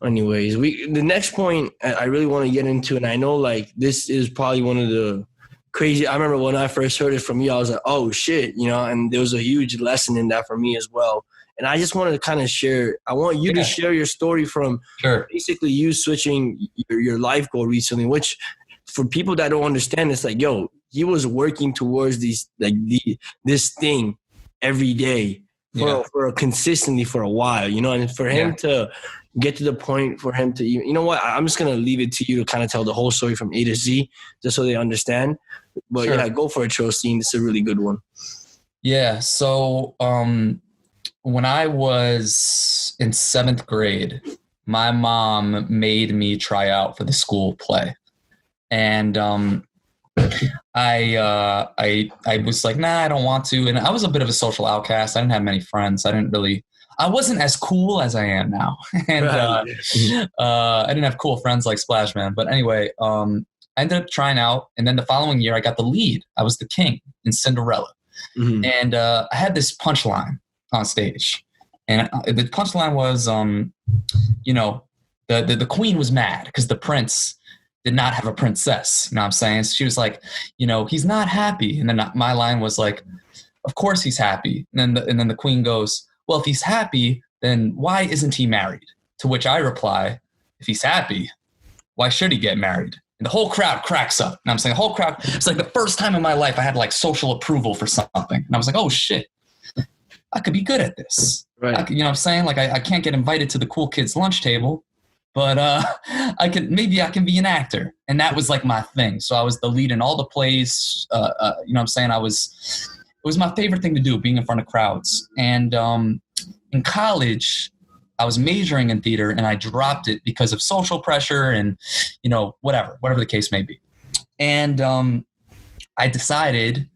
Anyways, the next point I really want to get into, and I know like this is probably one of the crazy. I remember when I first heard it from you, I was like, oh shit, you know, and there was a huge lesson in that for me as well. And I just wanted to kind of share, I want you to share your story from basically you switching your life goal recently, which for people that don't understand, it's like, yo, he was working towards this thing every day for consistently for a while, you know, and for him to get to the point for him to, you know what, I'm just going to leave it to you to kind of tell the whole story from A to Z just so they understand. But yeah, go for it, Trillsteen. It's a really good one. Yeah. So when I was in 7th grade, my mom made me try out for the school play. And I was like, nah, I don't want to. And I was a bit of a social outcast. I didn't have many friends. I wasn't as cool as I am now. And I didn't have cool friends like Splash Man. But anyway, I ended up trying out. And then the following year, I got the lead. I was the king in Cinderella. Mm-hmm. And I had this punchline on stage. And the punchline was, you know, the queen was mad because the prince did not have a princess. You know what I'm saying? So she was like, you know, he's not happy. And then my line was like, of course he's happy. And then the queen goes, well, if he's happy, then why isn't he married? To which I reply, if he's happy, why should he get married? And the whole crowd cracks up. And I'm saying, the whole crowd, it's like the first time in my life I had like social approval for something. And I was like, oh shit, I could be good at this. Right. You know what I'm saying? Like I can't get invited to the cool kids' lunch table, but I can be an actor. And that was like my thing. So I was the lead in all the plays. You know what I'm saying? It was my favorite thing to do, being in front of crowds. And in college, I was majoring in theater and I dropped it because of social pressure and, you know, whatever the case may be. And I decided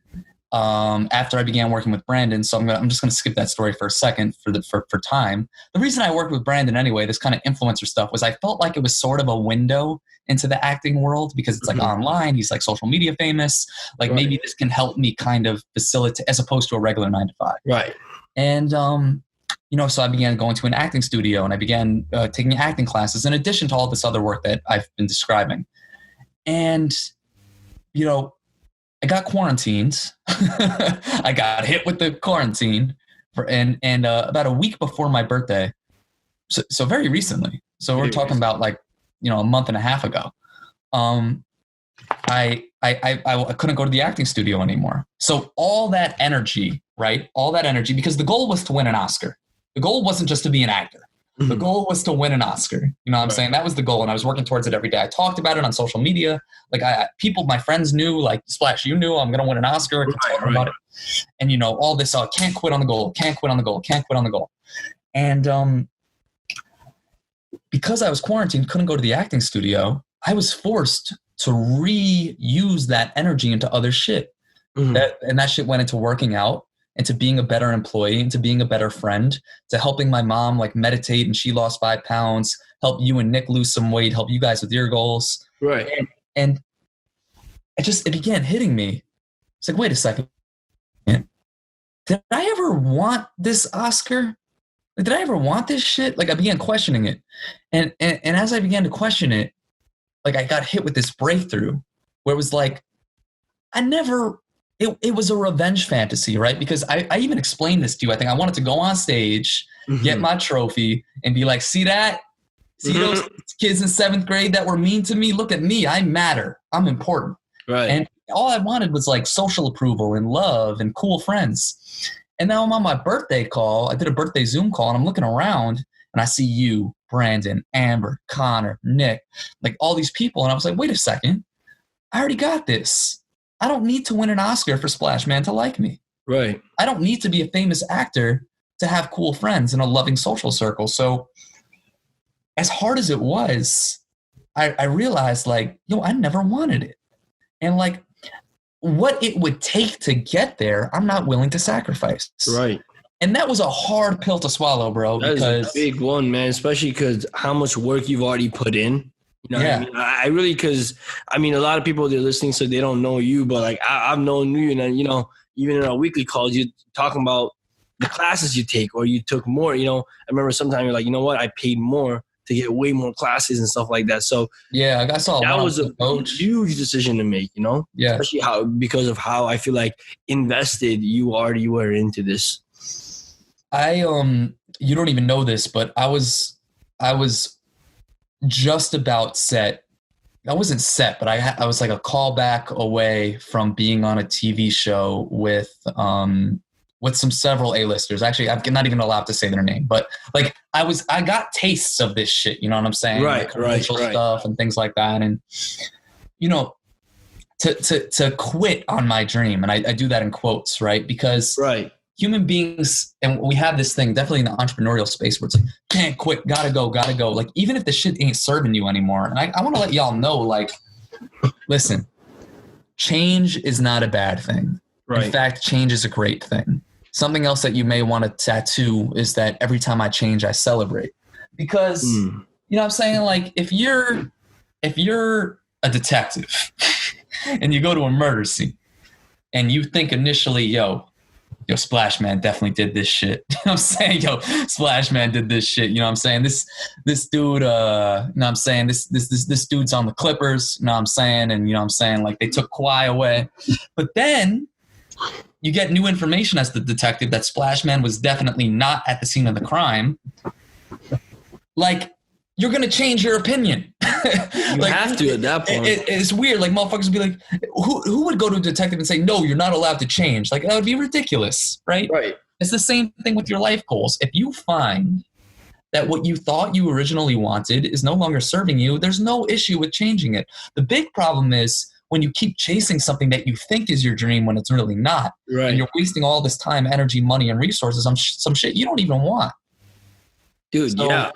after I began working with Brandon, so I'm just going to skip that story for a second for time. The reason I worked with Brandon anyway, this kind of influencer stuff, was I felt like it was sort of a window into the acting world because it's like online. He's like social media famous. Like maybe this can help me kind of facilitate as opposed to a regular 9 to 5. Right. And, you know, so I began going to an acting studio and I began taking acting classes in addition to all this other work that I've been describing. And, you know, I got quarantined. I got hit with the quarantine and about a week before my birthday. So very recently. So we're talking about like, you know, a month and a half ago. I couldn't go to the acting studio anymore. So all that energy, right? All that energy, because the goal was to win an Oscar. The goal wasn't just to be an actor. The goal was to win an Oscar. You know what I'm saying? That was the goal. And I was working towards it every day. I talked about it on social media. Like my friends knew, like, Splash, you knew I'm going to win an Oscar. I could talk about it. And, you know, all this, can't quit on the goal, can't quit on the goal, can't quit on the goal. And because I was quarantined, couldn't go to the acting studio, I was forced to reuse that energy into other shit. That shit went into working out, into being a better employee, into being a better friend, to helping my mom like meditate and she lost 5 pounds, help you and Nick lose some weight, help you guys with your goals. Right. And it began hitting me. It's like, wait a second. Did I ever want this Oscar? Like, did I ever want this shit? Like I began questioning it. And as I began to question it, like I got hit with this breakthrough where it was like, it was a revenge fantasy, right? Because I even explained this to you. I think I wanted to go on stage, get my trophy, and be like, see that? See those kids in 7th grade that were mean to me? Look at me. I matter. I'm important. Right. And all I wanted was like social approval and love and cool friends. And now I'm on my birthday call. I did a birthday Zoom call, and I'm looking around, and I see you, Brandon, Amber, Connor, Nick, like all these people. And I was like, wait a second. I already got this. I don't need to win an Oscar for Splash Man to like me. Right. I don't need to be a famous actor to have cool friends in a loving social circle. So as hard as it was, I realized like, I never wanted it. And like what it would take to get there, I'm not willing to sacrifice. Right. And that was a hard pill to swallow, bro. That because is a big one, man, especially because how much work you've already put in. You know what I mean? I really, because, I mean, a lot of people, they're listening, so they don't know you, but like I've known you, and, you know, even in our weekly calls, you're talking about the classes you take, or you took more, you know. I remember sometimes you're like, you know what, I paid more to get way more classes and stuff like that. So yeah, I saw that was a coach. huge decision to make, you know? Yeah. Especially because of how I feel like invested you already were into this. You don't even know this, but I was just about set. I wasn't set, but I was like a callback away from being on a TV show with several A-listers. Actually, I'm not even allowed to say their name, but like I got tastes of this shit. You know what I'm saying? Right, like commercial stuff and things like that. And you know, to quit on my dream, and I do that in quotes, right? Because human beings, and we have this thing definitely in the entrepreneurial space where it's like, can't quit, gotta go. Like, even if the shit ain't serving you anymore. And I want to let y'all know, like, listen, change is not a bad thing. Right. In fact, change is a great thing. Something else that you may want to tattoo is that every time I change, I celebrate. Because, you know what I'm saying? Like, if you're a detective and you go to a murder scene and you think initially, yo, Splash Man definitely did this shit. You know what I'm saying? Yo, Splash Man did this shit. You know what I'm saying? This dude, you know what I'm saying? This dude's on the Clippers, you know what I'm saying? And you know what I'm saying? Like, they took Kawhi away. But then you get new information as the detective that Splash Man was definitely not at the scene of the crime. Like, you're going to change your opinion. You like, have to at that point. It's weird. Like, motherfuckers would be like, who would go to a detective and say, no, you're not allowed to change? Like, that would be ridiculous, right? Right. It's the same thing with your life goals. If you find that what you thought you originally wanted is no longer serving you, there's no issue with changing it. The big problem is when you keep chasing something that you think is your dream when it's really not. Right. And you're wasting all this time, energy, money, and resources on some shit you don't even want. Dude, so,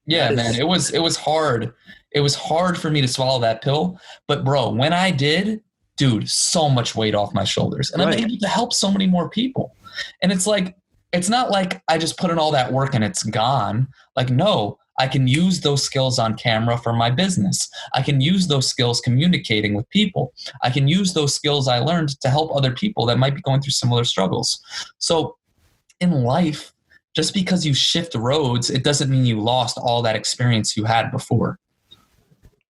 yeah, man, it was hard. It was hard for me to swallow that pill. But, bro, when I did, dude, so much weight off my shoulders. And I'm able to help so many more people. And it's like, it's not like I just put in all that work and it's gone. Like, no, I can use those skills on camera for my business. I can use those skills communicating with people. I can use those skills I learned to help other people that might be going through similar struggles. So in life, just because you shift roads, it doesn't mean you lost all that experience you had before.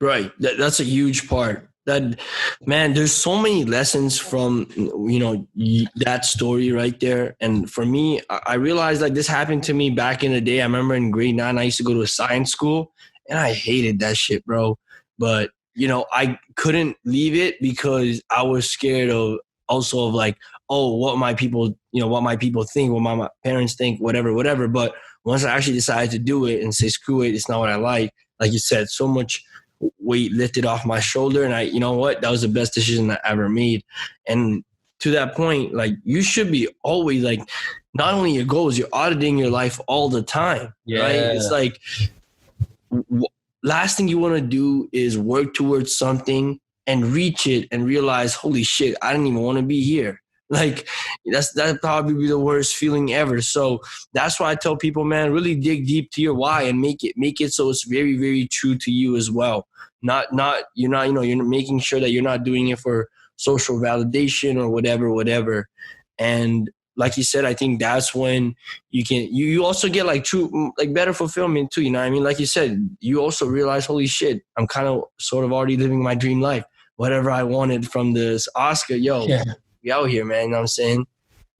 Right. That's a huge part. That, man, there's so many lessons from, you know, that story right there. And for me, I realized like this happened to me back in the day. I remember in grade 9, I used to go to a science school and I hated that shit, bro. But, you know, I couldn't leave it because I was scared of like, oh, what my people think, what my parents think, whatever. But once I actually decided to do it and say, screw it, it's not what I like you said, so much weight lifted off my shoulder. And you know what? That was the best decision I ever made. And to that point, like, you should be always like, not only your goals, you're auditing your life all the time. Yeah. Right? It's like, last thing you want to do is work towards something and reach it and realize, holy shit, I didn't even want to be here. Like, that'd probably be the worst feeling ever. So that's why I tell people, man, really dig deep to your why and make it so it's very, very true to you as well. You're making sure that you're not doing it for social validation or whatever. And like you said, I think that's when you also get like true, like better fulfillment too. You know what I mean? Like you said, you also realize, holy shit, I'm kind of sort of already living my dream life. Whatever I wanted from this Oscar, we out here, man. You know what I'm saying?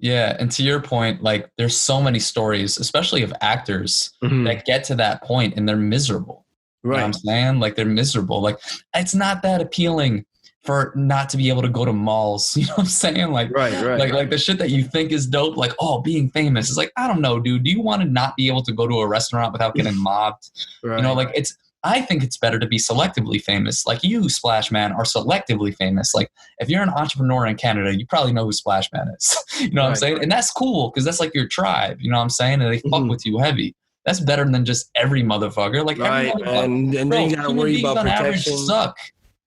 Yeah. And to your point, like, there's so many stories, especially of actors that get to that point and they're miserable. Right. You know what I'm saying? Like, they're miserable. Like, it's not that appealing for not to be able to go to malls. You know what I'm saying? Like, right. Like the shit that you think is dope, like, oh, being famous is like, I don't know, dude. Do you want to not be able to go to a restaurant without getting mobbed? Right. You know, like, I think it's better to be selectively famous. Like, you, Splash Man, are selectively famous. Like, if you're an entrepreneur in Canada, you probably know who Splash Man is. You know what I'm saying? And that's cool because that's like your tribe. You know what I'm saying? And they fuck with you heavy. That's better than just every motherfucker. Like, every motherfucker. And then you gotta worry about protection. Suck.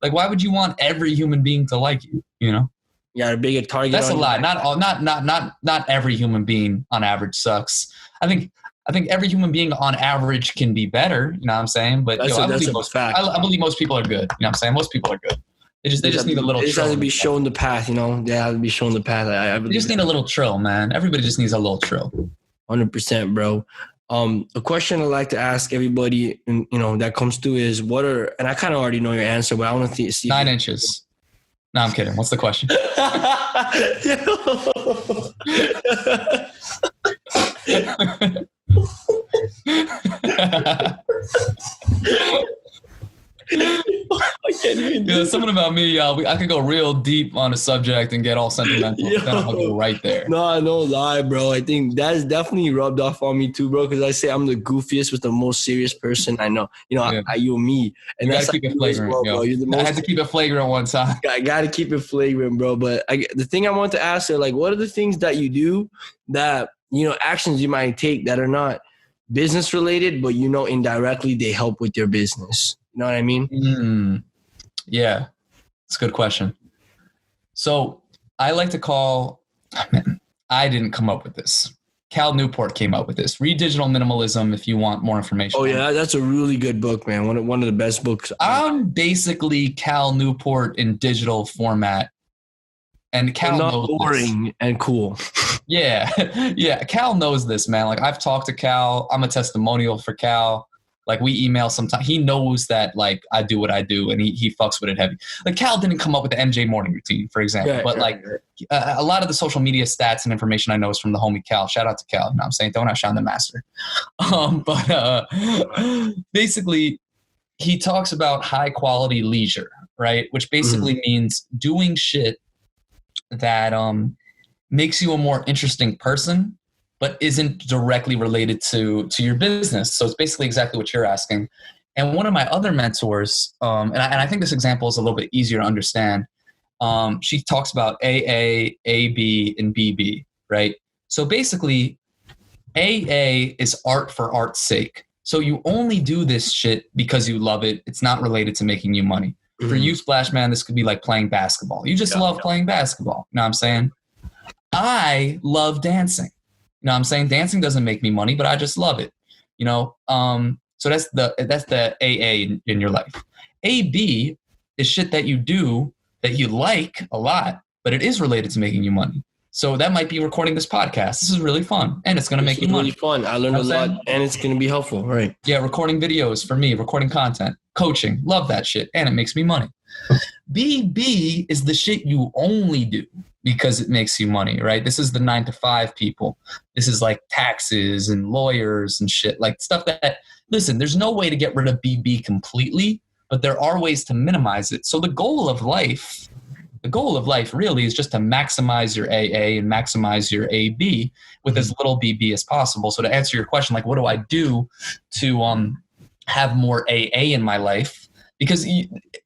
Like, why would you want every human being to like you? You know? You got a bigger target. That's a lie. Not every human being on average sucks. I think every human being on average can be better. You know what I'm saying? But that's a fact. I believe most people are good. You know what I'm saying? Most people are good. They just need a little. They just have to be shown the path. You know, they have to be shown the path. They just need a little trill, man. Everybody just needs a little trill. 100%, bro. A question I like to ask everybody, you know, that comes through is and I kind of already know your answer, but I want to see 9 inches. No, I'm kidding. What's the question? I can't even do something about me, y'all. I could go real deep on a subject and get all sentimental. Then I'll go right there. No lie, bro. I think that is definitely rubbed off on me too, bro. Because I say I'm the goofiest with the most serious person I know. You know, yeah. You and me. And you gotta keep it flagrant, well, bro. I had to keep it flagrant one time. I gotta keep it flagrant, bro. But the thing I want to ask are like, what are the things that you do that, you know, actions you might take that are not business related, but you know, indirectly they help with your business? You know what I mean? Yeah, it's a good question. So I like to call, I didn't come up with this. Cal Newport came up with this. Read Digital Minimalism if you want more information. Oh yeah, that's a really good book, man. One of the best books. I'm basically Cal Newport in digital format. And Cal knows boring this. And cool. Yeah. Cal knows this, man. Like I've talked to Cal. I'm a testimonial for Cal. Like we email sometimes. He knows that like I do what I do, and he fucks with it heavy. Like Cal didn't come up with the MJ morning routine, for example. A lot of the social media stats and information I know is from the homie Cal. Shout out to Cal. You know what I'm saying? Don't outshine the master. Basically, he talks about high quality leisure, right? Which basically means doing shit that makes you a more interesting person, but isn't directly related to your business. So it's basically exactly what you're asking. And one of my other mentors, and I think this example is a little bit easier to understand. She talks about AA, AB, and BB, right? So basically, AA is art for art's sake. So you only do this shit because you love it. It's not related to making you money. For you, Splash Man, this could be like playing basketball. You just love playing basketball. You know what I'm saying? I love dancing. You know what I'm saying? Dancing doesn't make me money, but I just love it. You know? So that's the AA in your life. AB is shit that you do that you like a lot, but it is related to making you money. So that might be recording this podcast. This is really fun, and it's going to make you money. It's really fun. I learned a lot, and it's going to be helpful, right? Yeah, recording videos for me, recording content, coaching, love that shit, and it makes me money. BB is the shit you only do because it makes you money, right? This is the 9 to 5 people. This is like taxes and lawyers and shit, like stuff that, listen, there's no way to get rid of BB completely, but there are ways to minimize it. So the goal of life really is just to maximize your AA and maximize your AB with as little BB as possible. So to answer your question, like what do I do to have more AA in my life? Because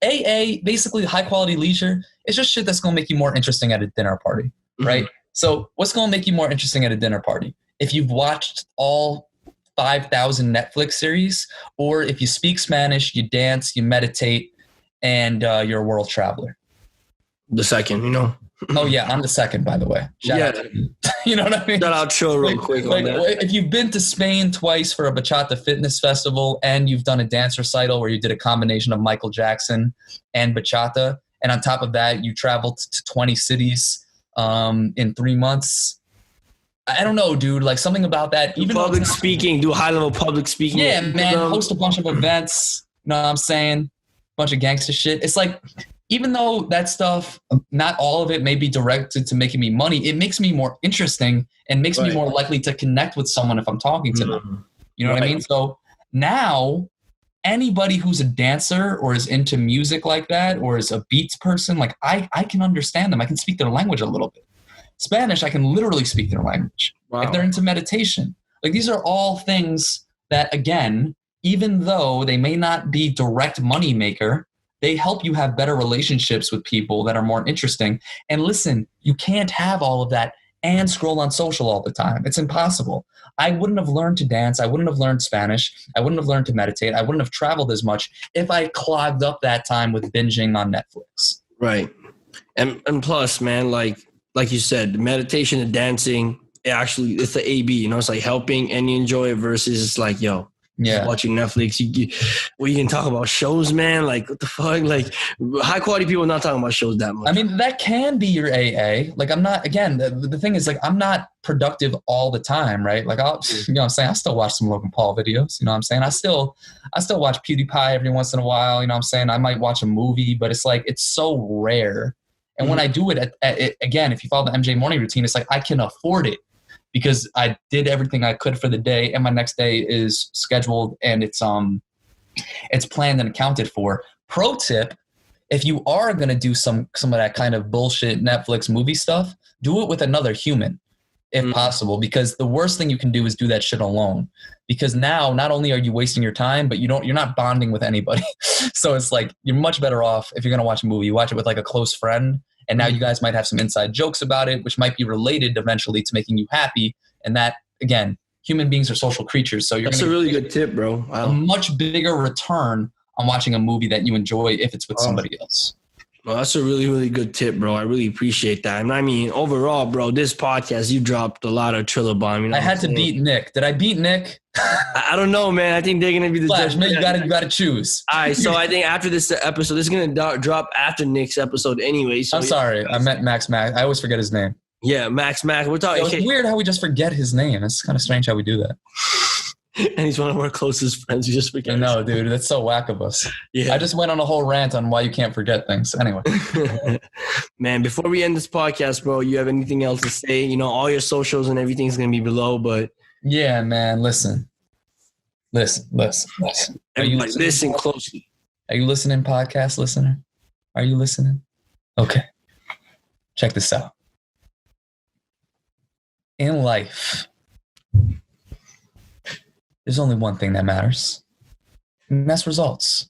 AA, basically high quality leisure, is just shit that's going to make you more interesting at a dinner party, right? So what's going to make you more interesting at a dinner party? If you've watched all 5,000 Netflix series, or if you speak Spanish, you dance, you meditate, and you're a world traveler. The second, you know. Oh yeah, I'm the second, by the way. Shout out to you. You know what I mean? Shout out Chill real quick on that. If you've been to Spain twice for a bachata fitness festival and you've done a dance recital where you did a combination of Michael Jackson and bachata, and on top of that you traveled to 20 cities in 3 months, I don't know, dude. Like something about that. Even public speaking, do high level public speaking. Yeah, man. Host a bunch of events. You know what I'm saying? Bunch of gangster shit. It's like, even though that stuff, not all of it may be directed to making me money, it makes me more interesting and makes me more likely to connect with someone if I'm talking to them. You know what I mean? So now anybody who's a dancer or is into music like that or is a beats person, like I can understand them. I can speak their language a little bit. Spanish, I can literally speak their language. Wow. If they're into meditation. Like these are all things that, again, even though they may not be direct money maker, they help you have better relationships with people that are more interesting. And listen, you can't have all of that and scroll on social all the time. It's impossible. I wouldn't have learned to dance. I wouldn't have learned Spanish. I wouldn't have learned to meditate. I wouldn't have traveled as much if I clogged up that time with binging on Netflix. Right. And plus, man, like you said, meditation and dancing, it's the AB, you know, it's like helping and you enjoy it versus it's like, yo, just watching Netflix. You can talk about shows, man. Like, what the fuck? Like, high quality people not talking about shows that much. I mean, that can be your AA. Like, I'm not, again, the thing is, like, I'm not productive all the time, right? Like, I'll, you know what I'm saying? I still watch some Logan Paul videos, you know what I'm saysaying? I still watch PewDiePie every once in a while, you know what I'm saying? I might watch a movie, but it's like, it's so rare. And when I do it, again, if you follow the MJ morning routine, it's like, I can afford it, because I did everything I could for the day, and my next day is scheduled and it's planned and accounted for. Pro tip, if you are going to do some of that kind of bullshit Netflix movie stuff, do it with another human if possible, because the worst thing you can do is do that shit alone, because now not only are you wasting your time, but you're not bonding with anybody. So it's like, you're much better off if you're going to watch a movie, you watch it with like a close friend. And now you guys might have some inside jokes about it, which might be related eventually to making you happy. And that, again, human beings are social creatures. So that's a really good tip, bro. Wow. A much bigger return on watching a movie that you enjoy if it's with somebody else. Well, that's a really, really good tip, bro. I really appreciate that. And I mean, overall, bro, this podcast, you dropped a lot of Triller bomb. You know, I had to beat Nick. Did I beat Nick? I don't know, man. I think they're gonna be the judge. Man, you gotta choose. All right, so I think after this episode, this is gonna drop after Nick's episode anyway. So I'm sorry, I meant Max. I always forget his name. Yeah, Max. We're talking. It's weird how we just forget his name. It's kind of strange how we do that. And he's one of our closest friends. We just forget. No, dude, that's so whack of us. Yeah, I just went on a whole rant on why you can't forget things. Anyway, man, before we end this podcast, bro, you have anything else to say? You know, all your socials and everything's gonna be below, but yeah, man, listen. Everybody, listen closely. Are you listening, podcast listener? Are you listening? Okay. Check this out. In life, there's only one thing that matters, and that's results.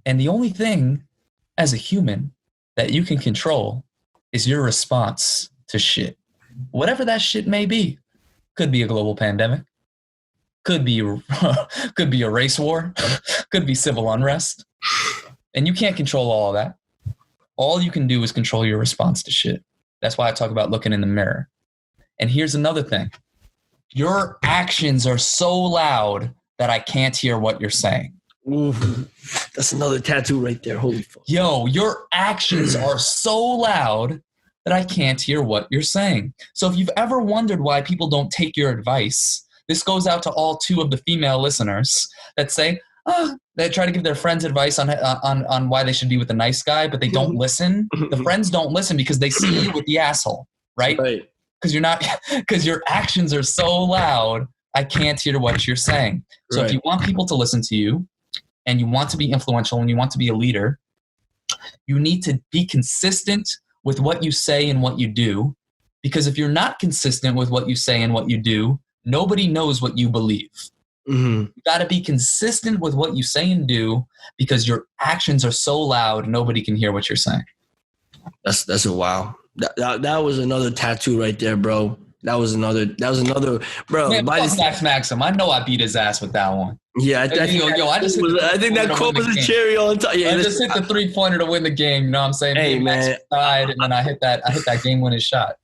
And the only thing as a human that you can control is your response to shit. Whatever that shit may be. Could be a global pandemic. Could be a race war. Could be civil unrest. And you can't control all of that. All you can do is control your response to shit. That's why I talk about looking in the mirror. And here's another thing. Your actions are so loud that I can't hear what you're saying. Ooh, that's another tattoo right there. Holy fuck. Yo, your actions are so loud that I can't hear what you're saying. So if you've ever wondered why people don't take your advice, this goes out to all 2 of the female listeners that say, they try to give their friends advice on why they should be with a nice guy, but they don't listen. The friends don't listen because they see you with the asshole, right? Right. Because your actions are so loud, I can't hear what you're saying. So If you want people to listen to you and you want to be influential and you want to be a leader, you need to be consistent with what you say and what you do. Because if you're not consistent with what you say and what you do, nobody knows what you believe. You got to be consistent with what you say and do, because your actions are so loud, nobody can hear what you're saying. That's a wow. That was another tattoo right there, bro. That was another, bro. Man, Max Maxim. I know I beat his ass with that one. Yeah, I think that quote was a cherry on top. Yeah, I just hit the 3-pointer to win the game. You know what I'm saying? Hey, man. Died, and then I hit that game-winning shot.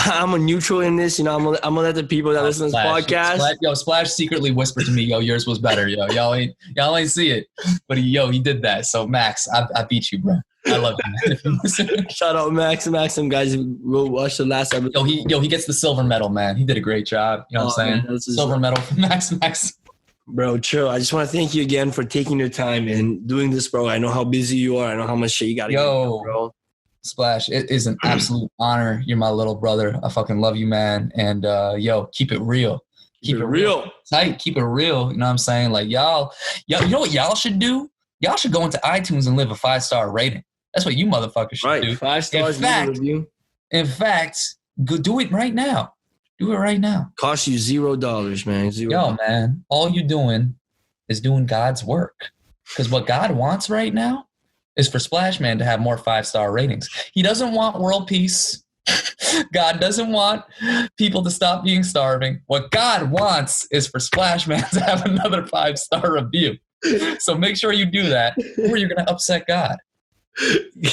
I'm a neutral in this. You know, I'm gonna let the people that listen to this podcast. Splash secretly whispered to me, yo, yours was better. Yo, y'all ain't see it, but he did that. So Max, I beat you, bro. I love that. Shout out Maxim, guys. Go watch the last episode. He gets the silver medal, man. He did a great job. You know what I'm saying? Man, silver medal for Max. Bro, chill. I just want to thank you again for taking your time and doing this, bro. I know how busy you are. I know how much shit you got to do, bro. Splash, it is an absolute honor. You're my little brother. I fucking love you, man. And keep it real. Keep it real. Tight. Keep it real. You know what I'm saying? Like y'all, you know what y'all should do? Y'all should go into iTunes and leave a 5-star rating. That's what you motherfuckers should do. 5 stars. In fact, go do it right now. Do it right now. Cost you $0, man. Yo, man, all you doing is doing God's work. Because what God wants right now is for Splash Man to have more 5-star ratings. He doesn't want world peace. God doesn't want people to stop being starving. What God wants is for Splash Man to have another 5-star review. So make sure you do that, or you're going to upset God.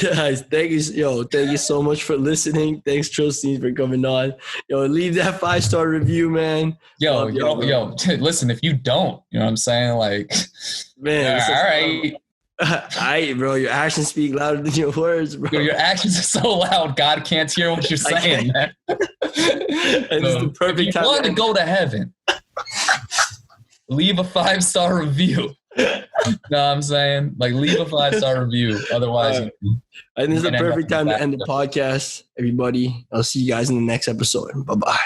Guys, thank you so much for listening. Thanks, Trillsteens, for coming on. Yo, leave that 5-star review, man. Yo, listen, if you don't, you know what I'm saying? Like, man, all right. All right, bro, your actions speak louder than your words, bro. Your actions are so loud, God can't hear what you're saying, man. And this is the perfect time. If you want to go to heaven, leave a 5-star review. You know what I'm saying? Like, leave a 5-star review. Otherwise, I think this is the perfect time to end the podcast, everybody. I'll see you guys in the next episode. Bye-bye.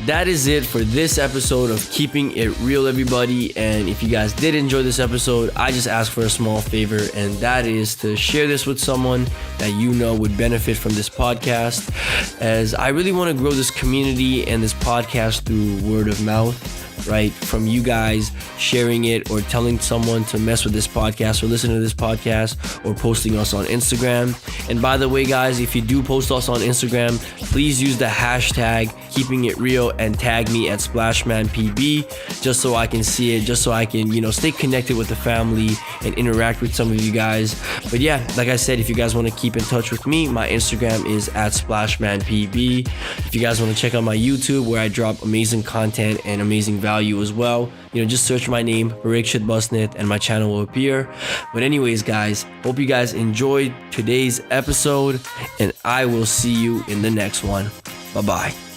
That is it for this episode of Keeping It Real, everybody. And if you guys did enjoy this episode, I just ask for a small favor, and that is to share this with someone that you know would benefit from this podcast, as I really want to grow this community and this podcast through word of mouth, right? From you guys sharing it or telling someone to mess with this podcast or listen to this podcast or posting us on Instagram. And by the way, guys, if you do post us on Instagram, please use the hashtag Keeping It Real and tag me at SplashmanPB, just so I can see it, just so I can, stay connected with the family and interact with some of you guys. But yeah, like I said, if you guys want to keep in touch with me, my Instagram is at SplashmanPB. If you guys want to check out my YouTube, where I drop amazing content and amazing value as well, just search my name, Parikshit Busnit, and my channel will appear. But anyways, guys, hope you guys enjoyed today's episode, and I will see you in the next one. Bye-bye.